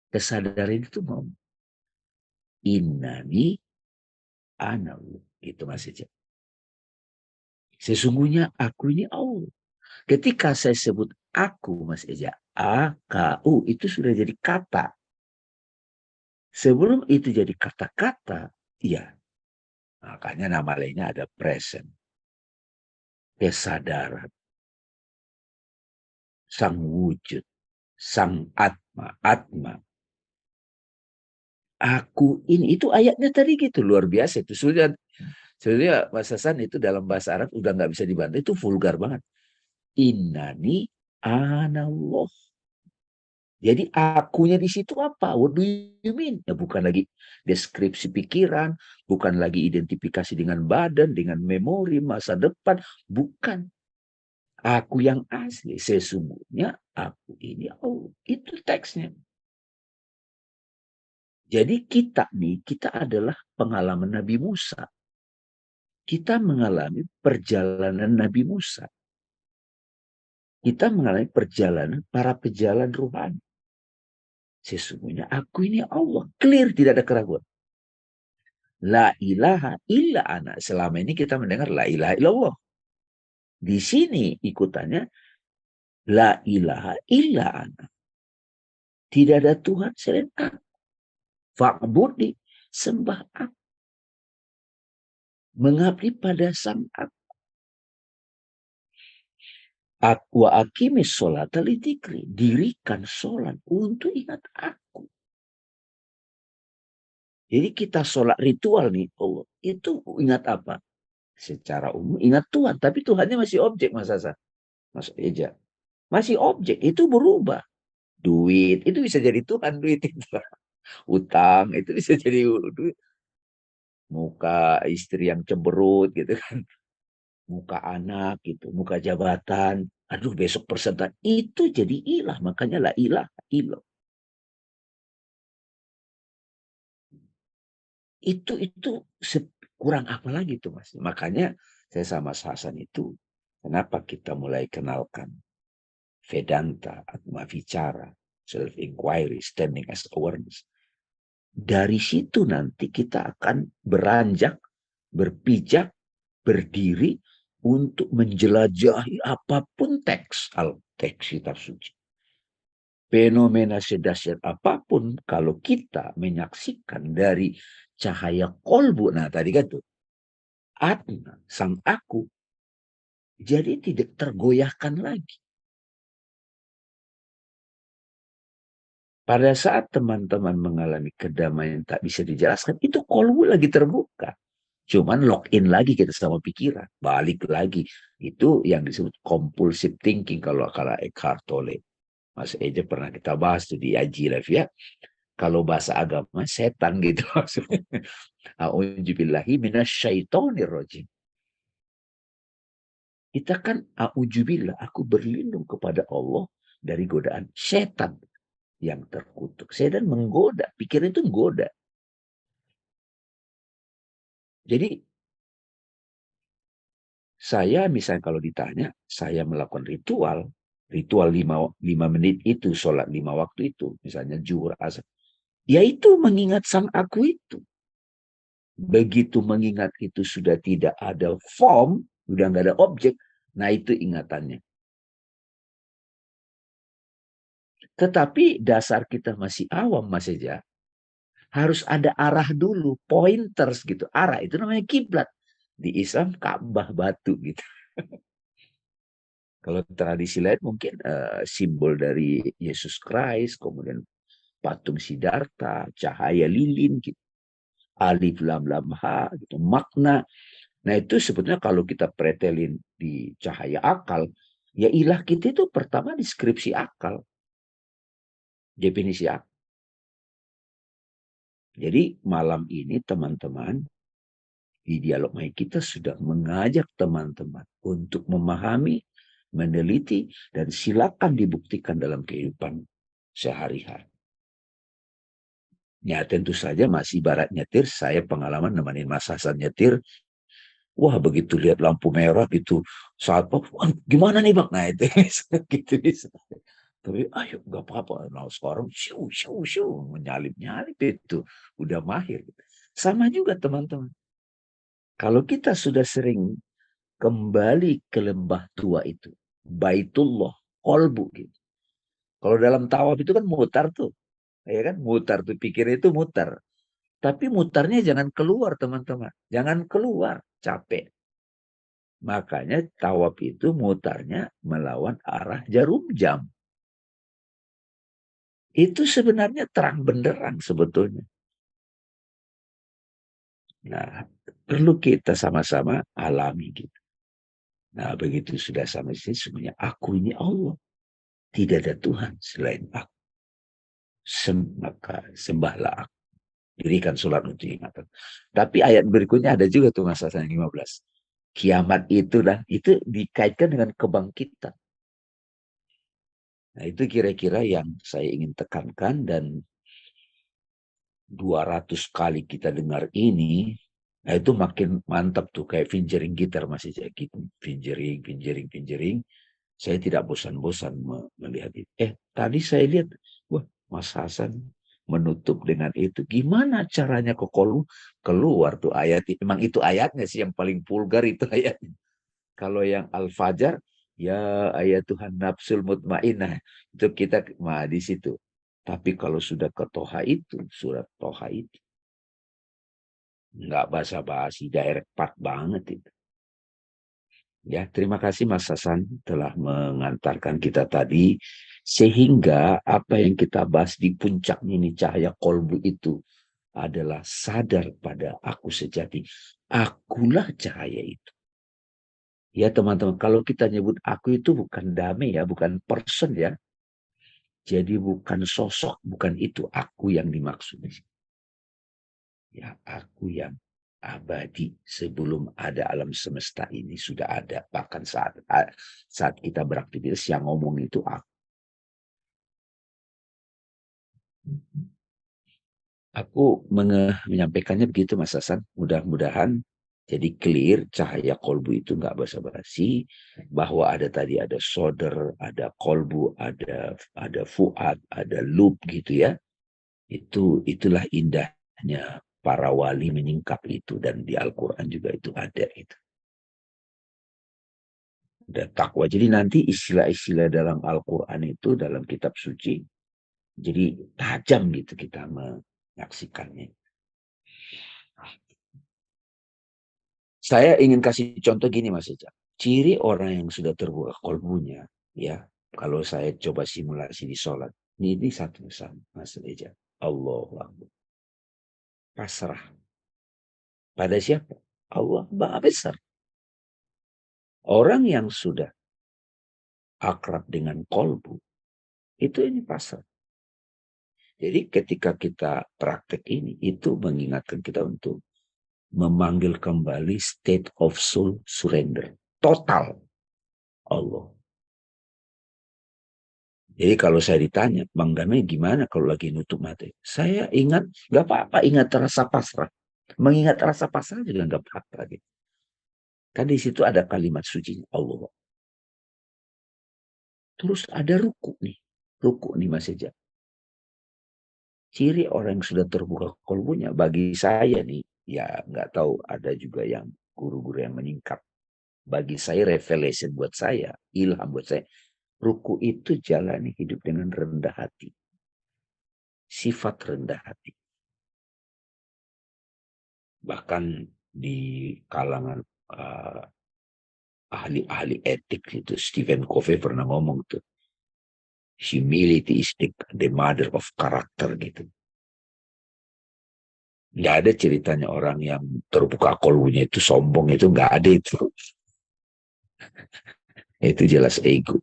Kesadaran itu mau. Innani analu. Itu Mas Eja. Sesungguhnya aku ini Allah. Ketika saya sebut aku, Mas Eja, A-K-U, itu sudah jadi kata. Sebelum itu jadi kata-kata, ya. Makanya nama lainnya ada present. Kesadaran. Sang wujud. Sang atma. Atma. Aku ini, itu ayatnya tadi gitu. Luar biasa itu. Sebenarnya Mas Hasan itu dalam bahasa Arab udah nggak bisa dibantu. Itu vulgar banget. Innani anallah. Jadi akunya di situ apa? What do you mean? Ya bukan lagi deskripsi pikiran, bukan lagi identifikasi dengan badan, dengan memori, masa depan. Bukan. Aku yang asli. Sesungguhnya aku ini Allah. Itu teksnya. Jadi kita adalah pengalaman Nabi Musa. Kita mengalami perjalanan Nabi Musa. Kita mengalami perjalanan para pejalan rohani. Sesungguhnya aku ini Allah. Clear, tidak ada keraguan. La ilaha illa ana. Selama ini kita mendengar la ilaha illallah. Di sini ikutannya la ilaha illa ana. Tidak ada Tuhan selain aku. Fa'budi, sembah aku. Mengabdi pada sang aku. Wa akimis sholat litikri. Dirikan sholat untuk ingat aku. Jadi kita sholat ritual nih, Allah. Itu ingat apa? Secara umum ingat Tuhan. Tapi Tuhannya masih objek, Mas Hasan. Mas Eja. Masih objek. Itu berubah. Duit. Itu bisa jadi Tuhan. Duit itu. Utang. Itu bisa jadi duit. Muka istri yang cemberut gitu kan. Muka anak gitu. Muka jabatan. Aduh besok persentan. Itu jadi ilah. Makanya la ilah. Ilah. Itu kurang apa lagi tuh Mas. Makanya saya sama Mas Hasan itu. Kenapa kita mulai kenalkan Vedanta, Atma Vicara, self-inquiry, standing as awareness. Dari situ nanti kita akan beranjak, berpijak, berdiri untuk menjelajahi apapun teks kitab suci. Fenomena sedahsyat apapun kalau kita menyaksikan dari cahaya kolbu. Nah tadi kan tuh, Atma, sang aku, jadi tidak tergoyahkan lagi. Pada saat teman-teman mengalami kedamaian tak bisa dijelaskan, itu kolbu lagi terbuka. Cuman lock in lagi kita sama pikiran. Balik lagi. Itu yang disebut compulsive thinking kalau Eckhart Tolle. Mas Eja pernah kita bahas tuh di IG Live ya. Kalau bahasa agama setan gitu maksudnya. A'udzubillahi minasyaitonirrajim. Kita kan a'udzubillah, aku berlindung kepada Allah dari godaan setan yang terkutuk. Setan menggoda, pikir itu menggoda. Jadi saya misalnya kalau ditanya, saya melakukan ritual 5 menit itu, sholat 5 waktu itu, misalnya zuhur, asar. Ya itu mengingat sang aku itu. Begitu mengingat itu sudah tidak ada form, sudah nggak ada objek, nah itu ingatannya. Tetapi dasar kita masih awam, Mas Eja. Harus ada arah dulu, pointers gitu. Arah itu namanya kiblat. Di Islam Ka'bah batu gitu. Kalau tradisi lain mungkin simbol dari Yesus Christ, kemudian patung Siddhartha, cahaya lilin gitu. Alif lam lam ha gitu, makna. Nah itu sebetulnya kalau kita pretelin di cahaya akal, ya ilah kita itu pertama deskripsi akal, definisi akal. Jadi malam ini teman-teman di dialog Mai kita sudah mengajak teman-teman untuk memahami, meneliti, dan silakan dibuktikan dalam kehidupan sehari-hari. Ya tentu saja masih barat nyetir, saya pengalaman nemenin Mas Hasan nyetir, wah begitu lihat lampu merah gitu, saat gimana nih bang? Nah itu gitu bisa. Tapi ayo nggak apa-apa, nah sekarang siu menyalip-nyalip itu, udah mahir. Sama juga teman-teman. Kalau kita sudah sering kembali ke lembah tua itu, Baitullah, kolbu gitu. Kalau dalam tawaf itu kan mutar tuh, ya kan mutar tuh pikir itu mutar. Tapi mutarnya jangan keluar teman-teman, jangan keluar, capek. Makanya tawaf itu mutarnya melawan arah jarum jam. Itu sebenarnya terang benderang sebetulnya. Nah, perlu kita sama-sama alami gitu. Nah, begitu sudah sama sini semuanya aku ini Allah. Tidak ada Tuhan selain aku. Maka sembahlah aku. Dirikan sholat untuk ingatan. Tapi ayat berikutnya ada juga tuh Mas Hasan 15. Kiamat itu itu dikaitkan dengan kebangkitan. Nah itu kira-kira yang saya ingin tekankan dan 200 kali kita dengar ini, nah itu makin mantap tuh kayak fingering gitar masih kayak gitu. Fingering. Saya tidak bosan-bosan melihat itu. Tadi saya lihat, wah Mas Hasan menutup dengan itu. Gimana caranya kok keluar tuh ayat? Memang itu ayatnya sih yang paling vulgar itu ayatnya. Kalau yang Al-Fajr, ya ayat Tuhan nafsul mutmainah. Itu kita di situ. Tapi kalau sudah ke Toha itu, surat Toha itu, nggak basa-basi, direct part banget itu. Ya, terima kasih Mas Hasan telah mengantarkan kita tadi sehingga apa yang kita bahas di puncaknya ini cahaya kolbu itu adalah sadar pada aku sejati. Akulah cahaya itu. Ya teman-teman, kalau kita nyebut aku itu bukan damai ya, bukan person ya. Jadi bukan sosok, bukan itu aku yang dimaksud. Ya, aku yang abadi sebelum ada alam semesta ini sudah ada. Bahkan saat kita beraktivitas yang ngomong itu aku. Aku menyampaikannya begitu Mas Hasan. Mudah-mudahan jadi clear cahaya kolbu itu nggak basa-basi. Bahwa ada tadi ada solder, ada kolbu, ada fuad, ada loop gitu ya. Itulah indahnya para wali menyingkap itu dan di Al-Quran juga itu ada itu. Ada takwa. Jadi nanti istilah-istilah dalam Al-Quran itu dalam kitab suci jadi tajam gitu kita menyaksikannya. Saya ingin kasih contoh gini Mas Eca. Ciri orang yang sudah terbuka kolbunya ya. Kalau saya coba simulasi di sholat. Ini satu sama Mas Eca. Allahu Akbar. Pasrah. Pada siapa? Allah Maha Besar. Orang yang sudah akrab dengan kolbu, Itu ini pasrah. Jadi ketika kita praktek ini, itu mengingatkan kita untuk memanggil kembali state of soul surrender. Total Allah. Jadi kalau saya ditanya, Bang Damai gimana kalau lagi nutup mata? Saya ingat, gak apa-apa ingat rasa pasrah. Mengingat rasa pasrah juga gak apa-apa. Gitu. Kan di situ ada kalimat suci Allah. Terus ada ruku nih. Ruku nih Mas Eja. Ciri orang yang sudah terbuka kolbunya bagi saya nih, ya nggak tahu ada juga yang guru-guru yang meningkat. Bagi saya revelation buat saya, ilham buat saya. Ruku itu jalani hidup dengan rendah hati. Sifat rendah hati. Bahkan di kalangan ahli-ahli etik itu Stephen Covey pernah ngomong tuh. Humility is the mother of character gitu. Nggak ada ceritanya orang yang terbuka kolbunya itu sombong, itu nggak ada itu. Itu jelas ego.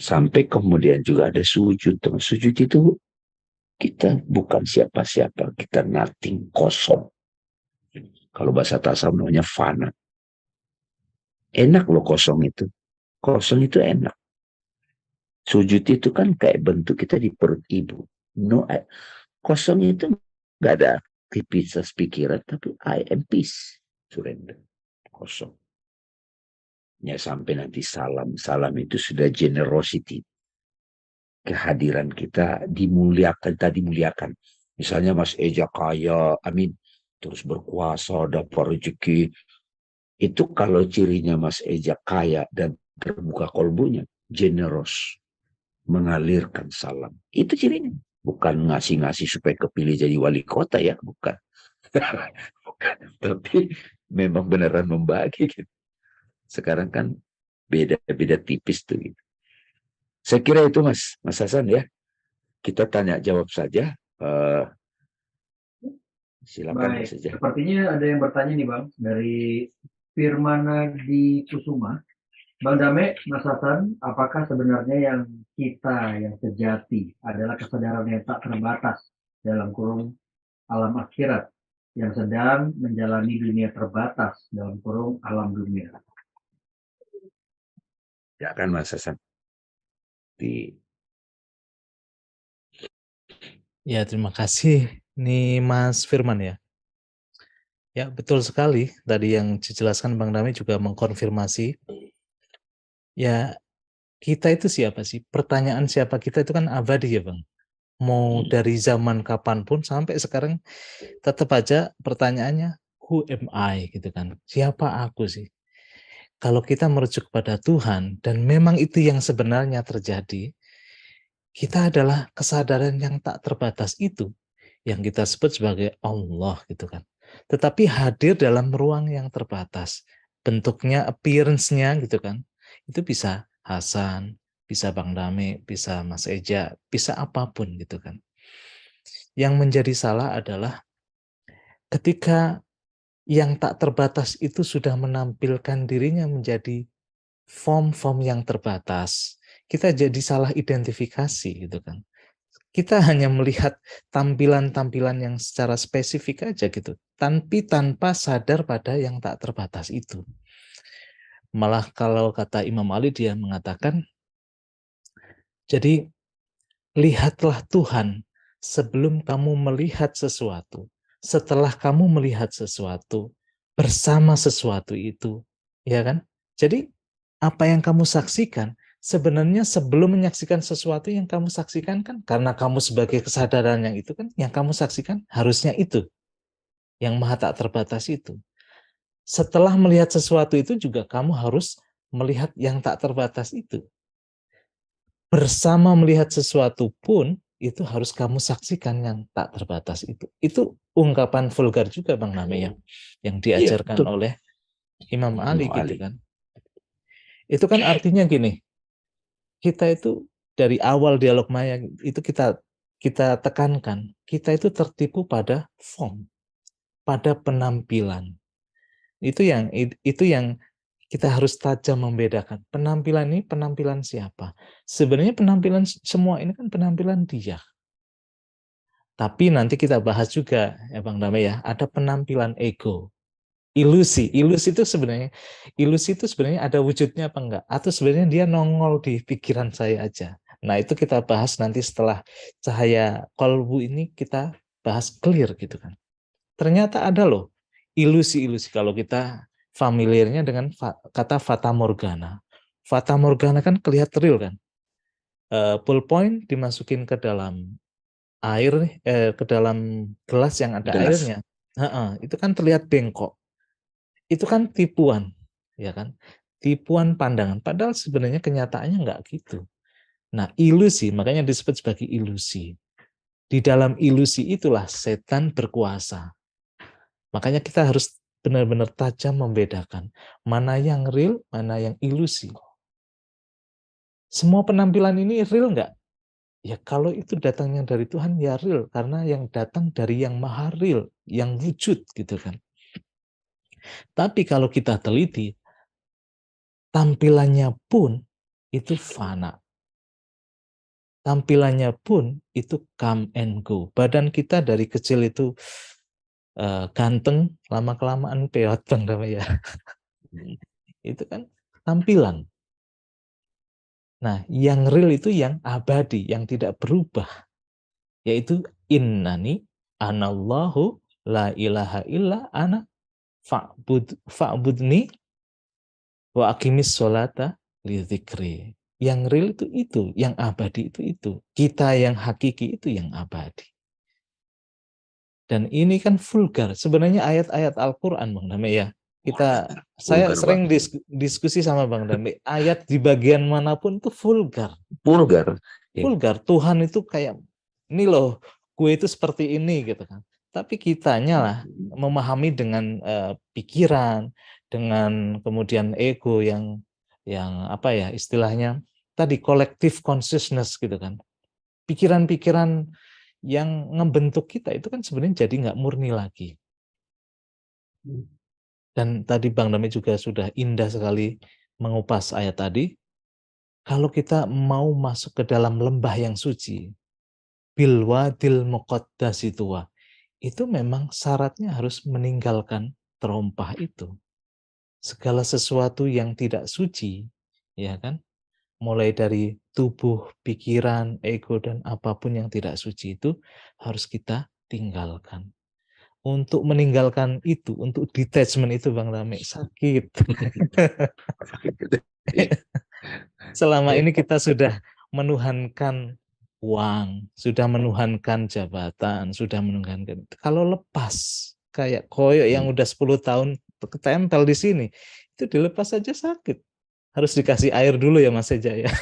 Sampai kemudian juga ada sujud. Sujud itu kita bukan siapa-siapa, kita nothing, kosong. Kalau bahasa tasawuf namanya fana. Enak loh kosong itu. Kosong itu enak. Sujud itu kan kayak bentuk kita di perut ibu. No, kosong itu nggak ada aktivitas pikiran, tapi I am peace, surrender, kosong. Ya sampai nanti salam. Salam itu sudah generosity. Kehadiran kita dimuliakan, tadi dimuliakan. Misalnya Mas Eja kaya, amin, terus berkuasa, dapat rezeki. Itu kalau cirinya Mas Eja kaya dan terbuka kolbunya, generous, mengalirkan salam. Itu cirinya. Bukan ngasih-ngasih supaya kepilih jadi wali kota ya, bukan. Bukan. Tapi memang beneran membagi gitu. Sekarang kan beda-beda tipis tuh gitu. Saya kira itu Mas Hasan ya. Kita tanya jawab saja. Silakan Mas Baik, saja. sepertinya ada yang bertanya nih Bang, dari Firmana di Kusuma. Bang Dame, Mas Hasan, apakah sebenarnya yang kita yang sejati adalah kesadaran yang tak terbatas dalam kurung alam akhirat yang sedang menjalani dunia terbatas dalam kurung alam dunia? Ya kan Mas Hasan. Ya, terima kasih. Ini Mas Firman ya. Ya, betul sekali. Tadi yang dijelaskan Bang Dami juga mengkonfirmasi. Ya, kita itu siapa sih? Pertanyaan siapa kita itu kan abadi ya Bang. Mau dari zaman kapanpun sampai sekarang tetap aja pertanyaannya, who am I gitu kan. Siapa aku sih? Kalau kita merujuk kepada Tuhan dan memang itu yang sebenarnya terjadi, kita adalah kesadaran yang tak terbatas itu yang kita sebut sebagai Allah gitu kan. Tetapi hadir dalam ruang yang terbatas. Bentuknya, appearance-nya gitu kan. Itu bisa Hasan, bisa Bang Dame, bisa Mas Eja, bisa apapun gitu kan. Yang menjadi salah adalah ketika yang tak terbatas itu sudah menampilkan dirinya menjadi form-form yang terbatas, kita jadi salah identifikasi gitu kan. Kita hanya melihat tampilan-tampilan yang secara spesifik aja gitu, tanpa sadar pada yang tak terbatas itu. Malah kalau kata Imam Ali dia mengatakan, jadi lihatlah Tuhan sebelum kamu melihat sesuatu. Setelah kamu melihat sesuatu, bersama sesuatu itu, ya kan? Jadi apa yang kamu saksikan, sebenarnya sebelum menyaksikan sesuatu yang kamu saksikan kan, karena kamu sebagai kesadaran yang itu kan, yang kamu saksikan harusnya itu, yang maha tak terbatas itu. Setelah melihat sesuatu itu juga kamu harus melihat yang tak terbatas itu. Bersama melihat sesuatu pun, itu harus kamu saksikan yang tak terbatas itu. Itu ungkapan vulgar juga Bang Name yang Iya, diajarkan betul. oleh Imam Ali Imam gitu Ali. kan. Itu kan artinya gini, kita itu dari awal dialog maya itu kita tekankan, kita itu tertipu pada form, pada penampilan. Itu yang Kita harus tajam membedakan penampilan ini penampilan siapa. Sebenarnya penampilan semua ini kan penampilan dia. Tapi nanti kita bahas juga ya Bang Damai ya, ada penampilan ego. Ilusi itu sebenarnya ada wujudnya apa enggak? Atau sebenarnya dia nongol di pikiran saya aja. Nah, itu kita bahas nanti setelah cahaya kolbu ini kita bahas clear gitu kan. Ternyata ada loh ilusi-ilusi kalau kita familiarnya dengan kata fata morgana. Fata morgana kan kelihatan real kan. Ballpoint dimasukin ke dalam air, ke dalam gelas yang ada Gelas. airnya. Itu kan terlihat bengkok. Itu kan tipuan, ya kan? Tipuan pandangan. Padahal sebenarnya kenyataannya nggak gitu. Nah, ilusi, makanya disebut sebagai ilusi. Di dalam ilusi itulah setan berkuasa. Makanya kita harus benar-benar tajam membedakan mana yang real, mana yang ilusi. Semua penampilan ini real nggak? Ya kalau itu datangnya dari Tuhan, ya real. Karena yang datang dari yang maha real, yang wujud gitu kan. Tapi kalau kita teliti, tampilannya pun itu fana. Tampilannya pun itu come and go. Badan kita dari kecil itu ganteng, lama-kelamaan peot Bang Damai ya. Itu kan tampilan. Nah, yang real itu yang abadi, yang tidak berubah. Yaitu innani anallahu la ilaha illa ana fa'budni wa aqimis sholata li dzikri. Yang real itu, yang abadi itu. Kita yang hakiki itu yang abadi. Dan ini kan vulgar. Sebenarnya ayat-ayat Al-Qur'an Bang Damai ya. Saya Vulgar, sering Bang. diskusi sama Bang Damai, ayat di bagian manapun itu vulgar. Vulgar. Vulgar. Tuhan itu kayak ini loh, gue itu seperti ini gitu kan. Tapi kitanya lah memahami dengan pikiran, dengan kemudian ego yang apa ya istilahnya tadi collective consciousness gitu kan. Pikiran-pikiran yang ngebentuk kita itu kan sebenarnya jadi nggak murni lagi. Dan tadi Bang Damai juga sudah indah sekali mengupas ayat tadi. Kalau kita mau masuk ke dalam lembah yang suci, bilwadil muqaddasi tua, itu memang syaratnya harus meninggalkan terompah itu. Segala sesuatu yang tidak suci, ya kan? Mulai dari tubuh, pikiran, ego, dan apapun yang tidak suci itu harus kita tinggalkan. Untuk meninggalkan itu, untuk detachment itu Bang Rame, sakit. Selama ini kita sudah menuhankan uang, sudah menuhankan jabatan, sudah menuhankan. Kalau lepas, kayak koyok yang udah 10 tahun ketempel di sini, itu dilepas saja sakit. Harus dikasih air dulu ya Mas Eja ya.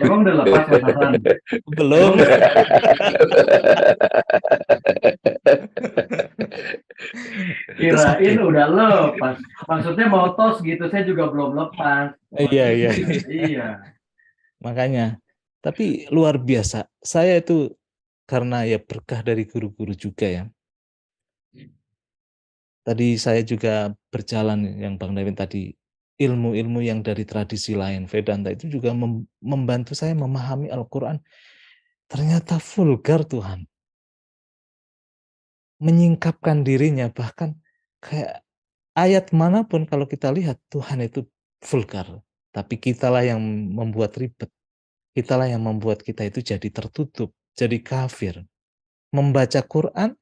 Emang udah lepas Mas Hasan? Belum. Kirain udah lepas. Maksudnya mau tos gitu, saya juga belum lepas. Iya. Iya. Makanya, tapi luar biasa. Saya itu karena ya berkah dari guru-guru juga ya. Tadi saya juga berjalan yang Bang Dawin tadi, ilmu-ilmu yang dari tradisi lain, Vedanta itu juga membantu saya memahami Al-Quran. Ternyata vulgar Tuhan. Menyingkapkan dirinya, bahkan kayak ayat manapun kalau kita lihat, Tuhan itu vulgar. Tapi kitalah yang membuat ribet. Kitalah yang membuat kita itu jadi tertutup, jadi kafir. Membaca Quran,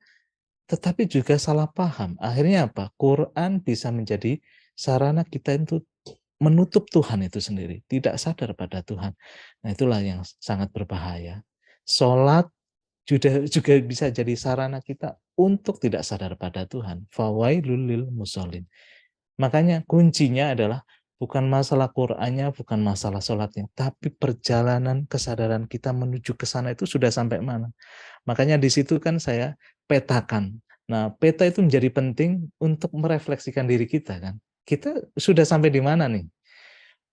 tetapi juga salah paham. Akhirnya apa? Quran bisa menjadi sarana kita untuk menutup Tuhan itu sendiri. Tidak sadar pada Tuhan. Nah itulah yang sangat berbahaya. Sholat juga bisa jadi sarana kita untuk tidak sadar pada Tuhan. Fawailul lil musholin. Makanya kuncinya adalah bukan masalah Qur'annya, bukan masalah sholatnya, tapi perjalanan kesadaran kita menuju ke sana itu sudah sampai mana. Makanya di situ kan saya petakan. Nah, peta itu menjadi penting untuk merefleksikan diri kita kan. Kita sudah sampai di mana nih?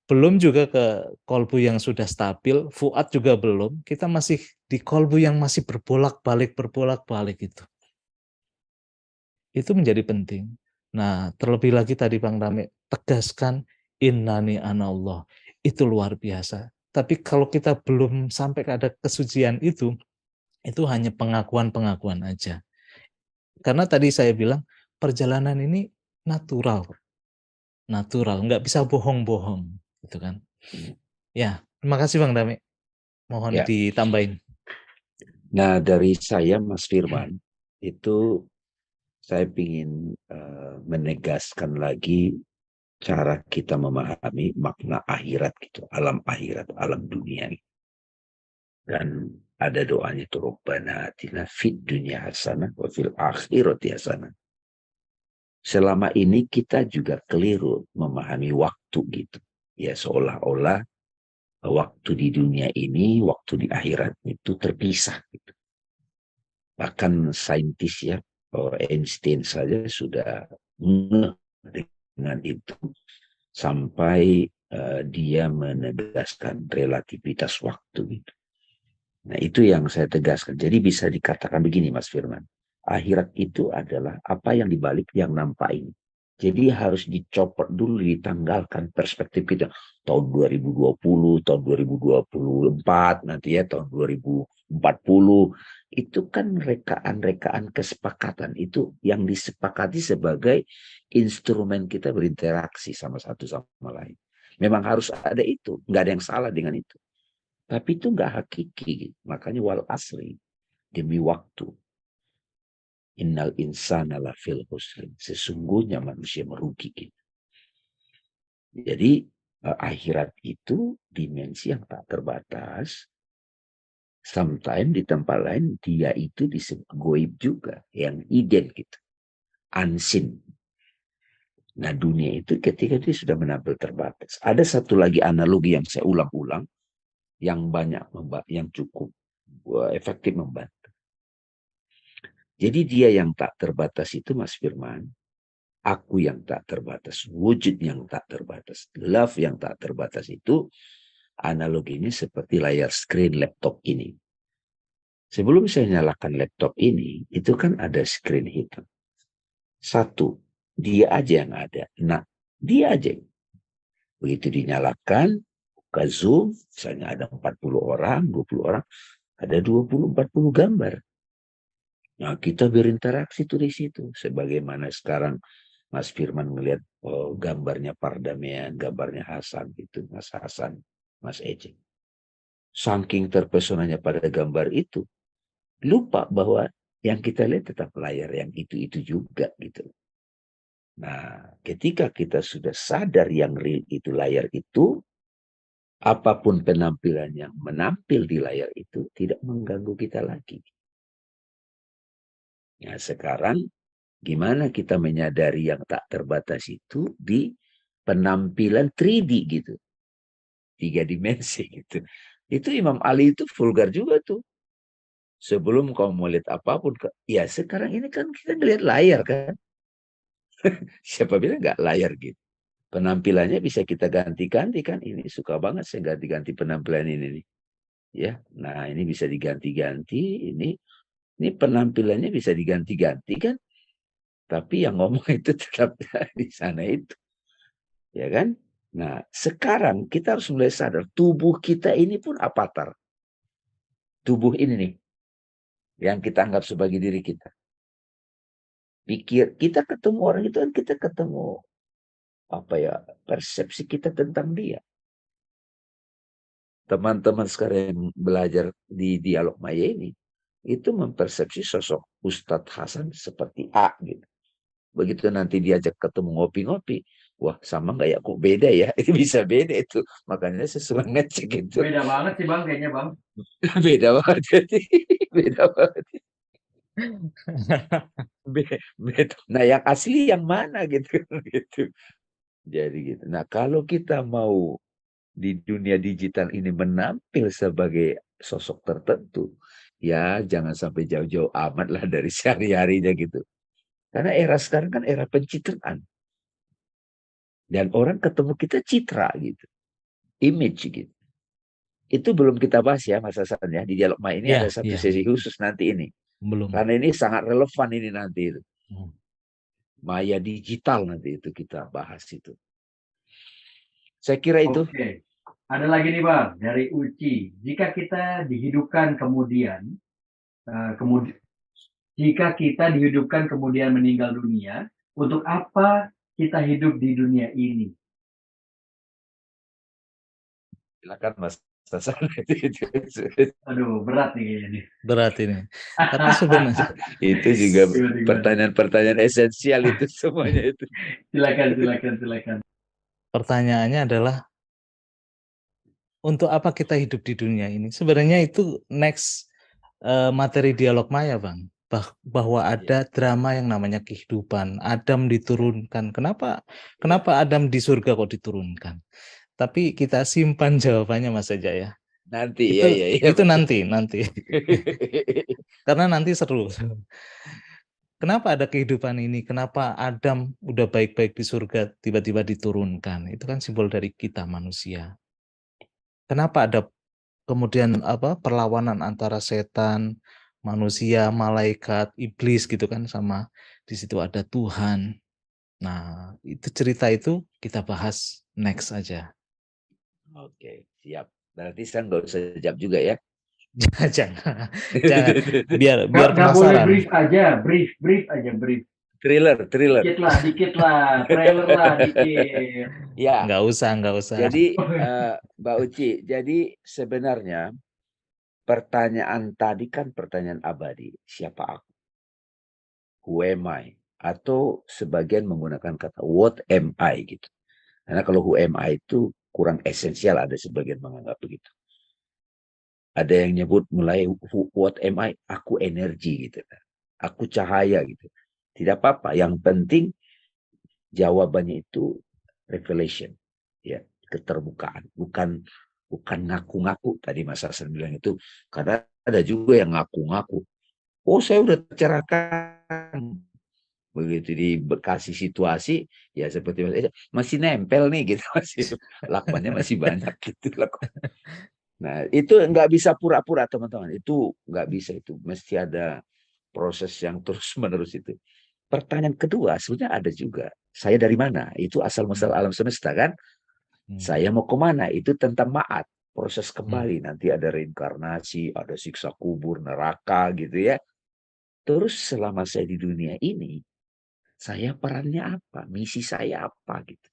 Belum juga ke kolbu yang sudah stabil, fuad juga belum. Kita masih di kolbu yang masih berbolak-balik itu. Itu menjadi penting. Nah, terlebih lagi tadi Bang Rame tegaskan innani anallah. Itu luar biasa. Tapi kalau kita belum sampai ke kesucian itu hanya pengakuan-pengakuan aja. Karena tadi saya bilang perjalanan ini natural, nggak bisa bohong-bohong, gitu kan? Ya, terima kasih Bang Dame. Mohon Ya. ditambahin. Nah, dari saya Mas Firman, itu saya ingin menegaskan lagi cara kita memahami makna akhirat gitu, alam akhirat, alam dunia. Dan ada doanya itu Rabbana atina fid dunya hasanah wa fil akhirati hasanah. Selama ini kita juga keliru memahami waktu gitu. Ya seolah-olah waktu di dunia ini, waktu di akhirat itu terpisah gitu. Bahkan saintis ya, Einstein saja sudah dengan itu sampai dia menegaskan relativitas waktu gitu. Nah itu yang saya tegaskan. Jadi bisa dikatakan begini Mas Firman. Akhirat itu adalah apa yang dibalik yang nampak ini. Jadi harus dicopot dulu, ditanggalkan perspektif kita. Tahun 2020, tahun 2024, nanti ya tahun 2040. Itu kan rekaan-rekaan kesepakatan. Itu yang disepakati sebagai instrumen kita berinteraksi sama satu sama lain. Memang harus ada itu. Nggak ada yang salah dengan itu. Tapi itu nggak hakiki. Makanya wal asri. Demi waktu. Innal insana lafil husrin. Sesungguhnya manusia merugi. Jadi akhirat itu dimensi yang tak terbatas. Sometimes di tempat lain dia itu disebut goib juga. Yang iden gitu. Unseen. Nah dunia itu ketika dia sudah menampil terbatas. Ada satu lagi analogi yang saya ulang-ulang. Yang banyak, yang cukup efektif membantu. Jadi dia yang tak terbatas itu Mas Firman, aku yang tak terbatas, wujud yang tak terbatas, love yang tak terbatas itu analoginya seperti layar screen laptop ini. Sebelum saya nyalakan laptop ini, itu kan ada screen hitam. Satu, dia aja yang ada. Nah, dia aja. Begitu dinyalakan, buka Zoom, misalnya ada 40 orang, 20 orang, ada 20-40 gambar. Nah, kita berinteraksi tuh di situ. Sebagaimana sekarang Mas Firman melihat gambarnya Pardamian, gambarnya Hasan itu, Mas Hasan, Mas Ece. Saking terpesonanya pada gambar itu, lupa bahwa yang kita lihat tetap layar yang itu juga gitu. Nah, ketika kita sudah sadar yang real itu layar itu, apapun penampilan yang menampil di layar itu tidak mengganggu kita lagi. Nah, sekarang gimana kita menyadari yang tak terbatas itu di penampilan 3D gitu. 3 dimensi gitu. Itu Imam Ali itu vulgar juga tuh. Sebelum kau mau lihat apapun, ya sekarang ini kan kita ngelihat layar kan. Siapa bilang nggak layar gitu. Penampilannya bisa kita ganti-ganti kan. Ini suka banget saya ganti-ganti penampilan ini nih. Ya, nah ini bisa diganti-ganti. Ini penampilannya bisa diganti-ganti kan. Tapi yang ngomong itu tetap di sana itu. Ya kan? Nah, sekarang kita harus mulai sadar tubuh kita ini pun avatar. Tubuh ini nih yang kita anggap sebagai diri kita. Pikir kita ketemu orang itu kan kita ketemu apa ya persepsi kita tentang dia. Teman-teman sekarang yang belajar di dialog maya ini itu mempersepsi sosok Ustadz Hasan seperti A gitu. Begitu nanti diajak ketemu ngopi-ngopi, wah sama nggak ya, kok beda ya? Itu bisa beda itu. Makanya saya suka ngecek itu. Beda banget sih Bang, kayaknya Bang. Beda banget. Jadi beda banget. Beda. Nah yang asli yang mana gitu. Gitu. Jadi gitu. Nah kalau kita mau di dunia digital ini menampil sebagai sosok tertentu, ya jangan sampai jauh-jauh amat lah dari sehari-harinya gitu. Karena era sekarang kan era pencitraan. Dan orang ketemu kita citra gitu. Image gitu. Itu belum kita bahas ya Mas Hasan ya. Di Dialog Maya ini ada Ya, satu ya, sesi khusus nanti ini. belum. Karena ini sangat relevan ini nanti itu. Hmm. Maya digital nanti itu kita bahas itu. Saya kira itu. Oke. Ada lagi nih Bang, dari Uci. Jika kita dihidupkan kemudian, jika kita dihidupkan kemudian meninggal dunia, untuk apa kita hidup di dunia ini? Silakan Mas Hasan. Aduh, berat nih kayaknya nih. Berat ini. Tapi sebenarnya Itu juga Gimana? pertanyaan-pertanyaan esensial itu semuanya itu. Silakan. pertanyaannya adalah untuk apa kita hidup di dunia ini? Sebenarnya itu next materi dialog Maya, Bang. Bahwa ada drama yang namanya kehidupan. Adam diturunkan. Kenapa Adam di surga kok diturunkan? Tapi kita simpan jawabannya Mas Eja ya. Nanti Itu ya. itu nanti. Karena nanti seru. Kenapa ada kehidupan ini? Kenapa Adam udah baik-baik di surga tiba-tiba diturunkan? Itu kan simbol dari kita manusia. Kenapa ada kemudian perlawanan antara setan, manusia, malaikat, iblis gitu kan, sama di situ ada Tuhan. Nah, itu cerita itu kita bahas next aja. Oke, siap. Berarti saya nggak usah jawab juga ya. Jangan biar Nggak boleh penasaran. brief aja. Thriller. Dikit lah, trailer lah, dikit. Ya. Nggak usah. Jadi Mbak Uci, jadi sebenarnya pertanyaan tadi kan pertanyaan abadi. Siapa aku? Who am I? Atau sebagian menggunakan kata what am I gitu. Karena kalau who am I itu kurang esensial, ada sebagian menganggap begitu. Ada yang nyebut mulai what am I? Aku energi gitu. Aku cahaya gitu. Tidak apa-apa. Yang penting jawabannya itu revelation, ya, keterbukaan. Bukan ngaku-ngaku. Tadi Mas Hasan bilang itu. Karena ada juga yang ngaku-ngaku. Oh, saya udah tercerahkan. Begitu dikasih situasi, ya seperti masih nempel nih gitu, masih lakbannya masih banyak gitu. Nah, itu nggak bisa pura-pura teman-teman. Itu nggak bisa, itu mesti ada proses yang terus-menerus itu. Pertanyaan kedua sebenarnya ada juga. Saya dari mana? Itu asal muasal alam semesta kan? Saya mau kemana? Itu tentang ma'at. Proses kembali. Nanti ada reinkarnasi, ada siksa kubur, neraka gitu ya. Terus selama saya di dunia ini, saya perannya apa? Misi saya apa gitu.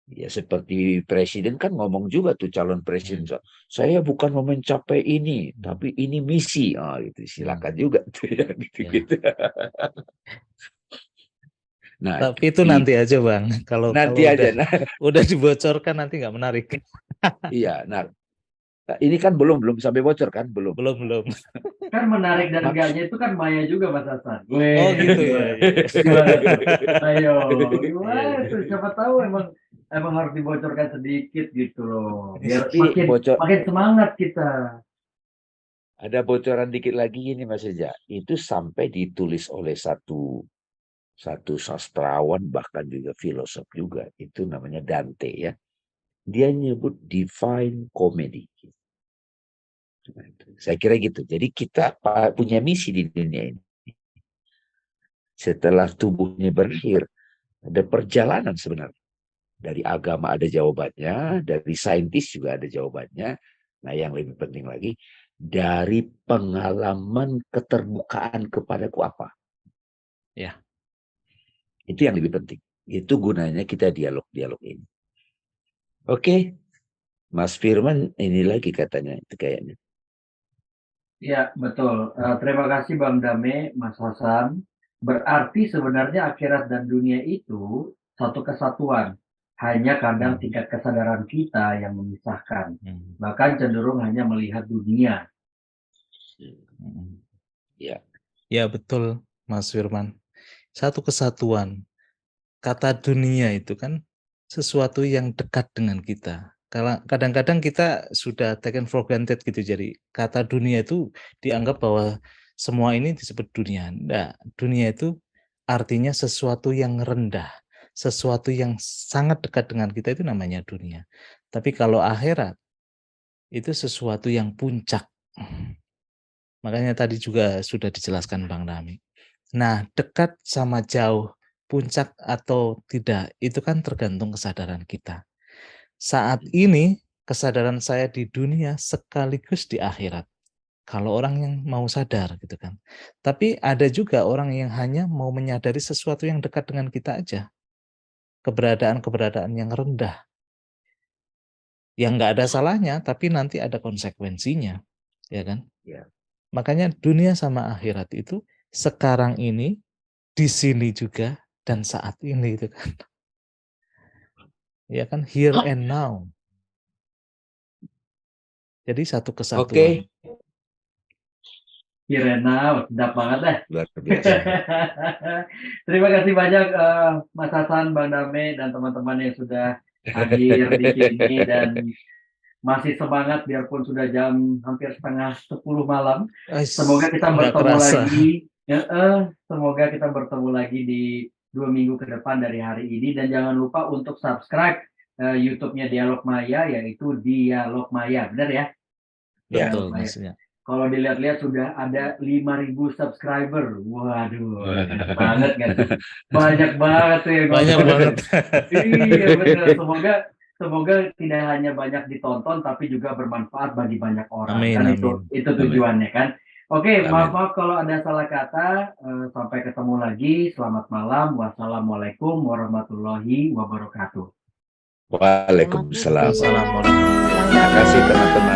Ya seperti presiden kan ngomong juga tuh, calon presiden, saya bukan mau mencapai ini, tapi ini misi. Oh, gitu. Silakan juga tuh ya gitu-gitu. Nah, Tapi itu nanti aja Bang. Kalau aja. udah dibocorkan nanti nggak menarik. Iya, nah ini kan belum sampai bocor kan, belum. Kan menarik dan enggaknya itu kan Maya juga Mas Hasan. Oh gitu ya. Gimana tuh? Ayo, gimana tuh? Siapa tahu emang harus dibocorkan sedikit gitu loh. Biar makin semangat kita. Ada bocoran dikit lagi ini Mas Eja. Itu sampai ditulis oleh satu sastrawan, bahkan juga filosof juga. Itu namanya Dante ya. Dia nyebut divine comedy. Saya kira gitu. Jadi kita punya misi di dunia ini. Setelah tubuhnya berakhir, ada perjalanan sebenarnya. Dari agama ada jawabannya, dari saintis juga ada jawabannya. Nah, yang lebih penting lagi, dari pengalaman keterbukaan kepadaku apa? Ya. Itu yang lebih penting. Itu gunanya kita dialog ini. Oke. Mas Firman ini lagi katanya itu kayaknya. Ya, betul. Terima kasih Bang Dame, Mas Hasan. Berarti sebenarnya akhirat dan dunia itu satu kesatuan. Hanya kadang tingkat kesadaran kita yang memisahkan. Bahkan cenderung hanya melihat dunia. Ya betul Mas Firman. Satu kesatuan. Kata dunia itu kan sesuatu yang dekat dengan kita. Kadang-kadang kita sudah taken for granted gitu. Jadi kata dunia itu dianggap bahwa semua ini disebut dunia. Nah, dunia itu artinya sesuatu yang rendah. Sesuatu yang sangat dekat dengan kita itu namanya dunia. Tapi kalau akhirat itu sesuatu yang puncak. Makanya tadi juga sudah dijelaskan Bang Dami. Nah, dekat sama jauh, puncak atau tidak, itu kan tergantung kesadaran kita. Saat ini kesadaran saya di dunia sekaligus di akhirat. Kalau orang yang mau sadar gitu kan. Tapi ada juga orang yang hanya mau menyadari sesuatu yang dekat dengan kita aja. Keberadaan-keberadaan yang rendah. Yang nggak ada salahnya, tapi nanti ada konsekuensinya. Ya kan? Ya. Makanya dunia sama akhirat itu sekarang ini, di sini juga, dan saat ini itu kan. Ya kan? Here and now. Jadi satu kesatuan. Oke, Kirena, sedap banget deh. luar biasa. Terima kasih banyak Mas Hasan, Bang Dame, dan teman-teman yang sudah hadir di sini dan masih semangat biarpun sudah jam hampir setengah 10 malam. Semoga kita nggak bertemu kerasa. lagi. Semoga kita bertemu lagi di 2 minggu ke depan dari hari ini, dan jangan lupa untuk subscribe YouTube-nya Dialog Maya, yaitu Dialog Maya, benar ya? Ya. Betul, Dialog Maya. maksudnya. Kalau dilihat-lihat sudah ada 5.000 subscriber. Waduh, banyak banget kan? Banyak banget tuh yang Banyak nonton. banget. Iya benar. Semoga tidak hanya banyak ditonton, tapi juga bermanfaat bagi banyak orang. Amin, Kan amin. itu tujuannya kan. Oke, Amin. maaf kalau ada salah kata. Sampai ketemu lagi. Selamat malam. Wassalamualaikum warahmatullahi wabarakatuh. Waalaikumsalam. Assalamualaikum. Terima kasih teman-teman.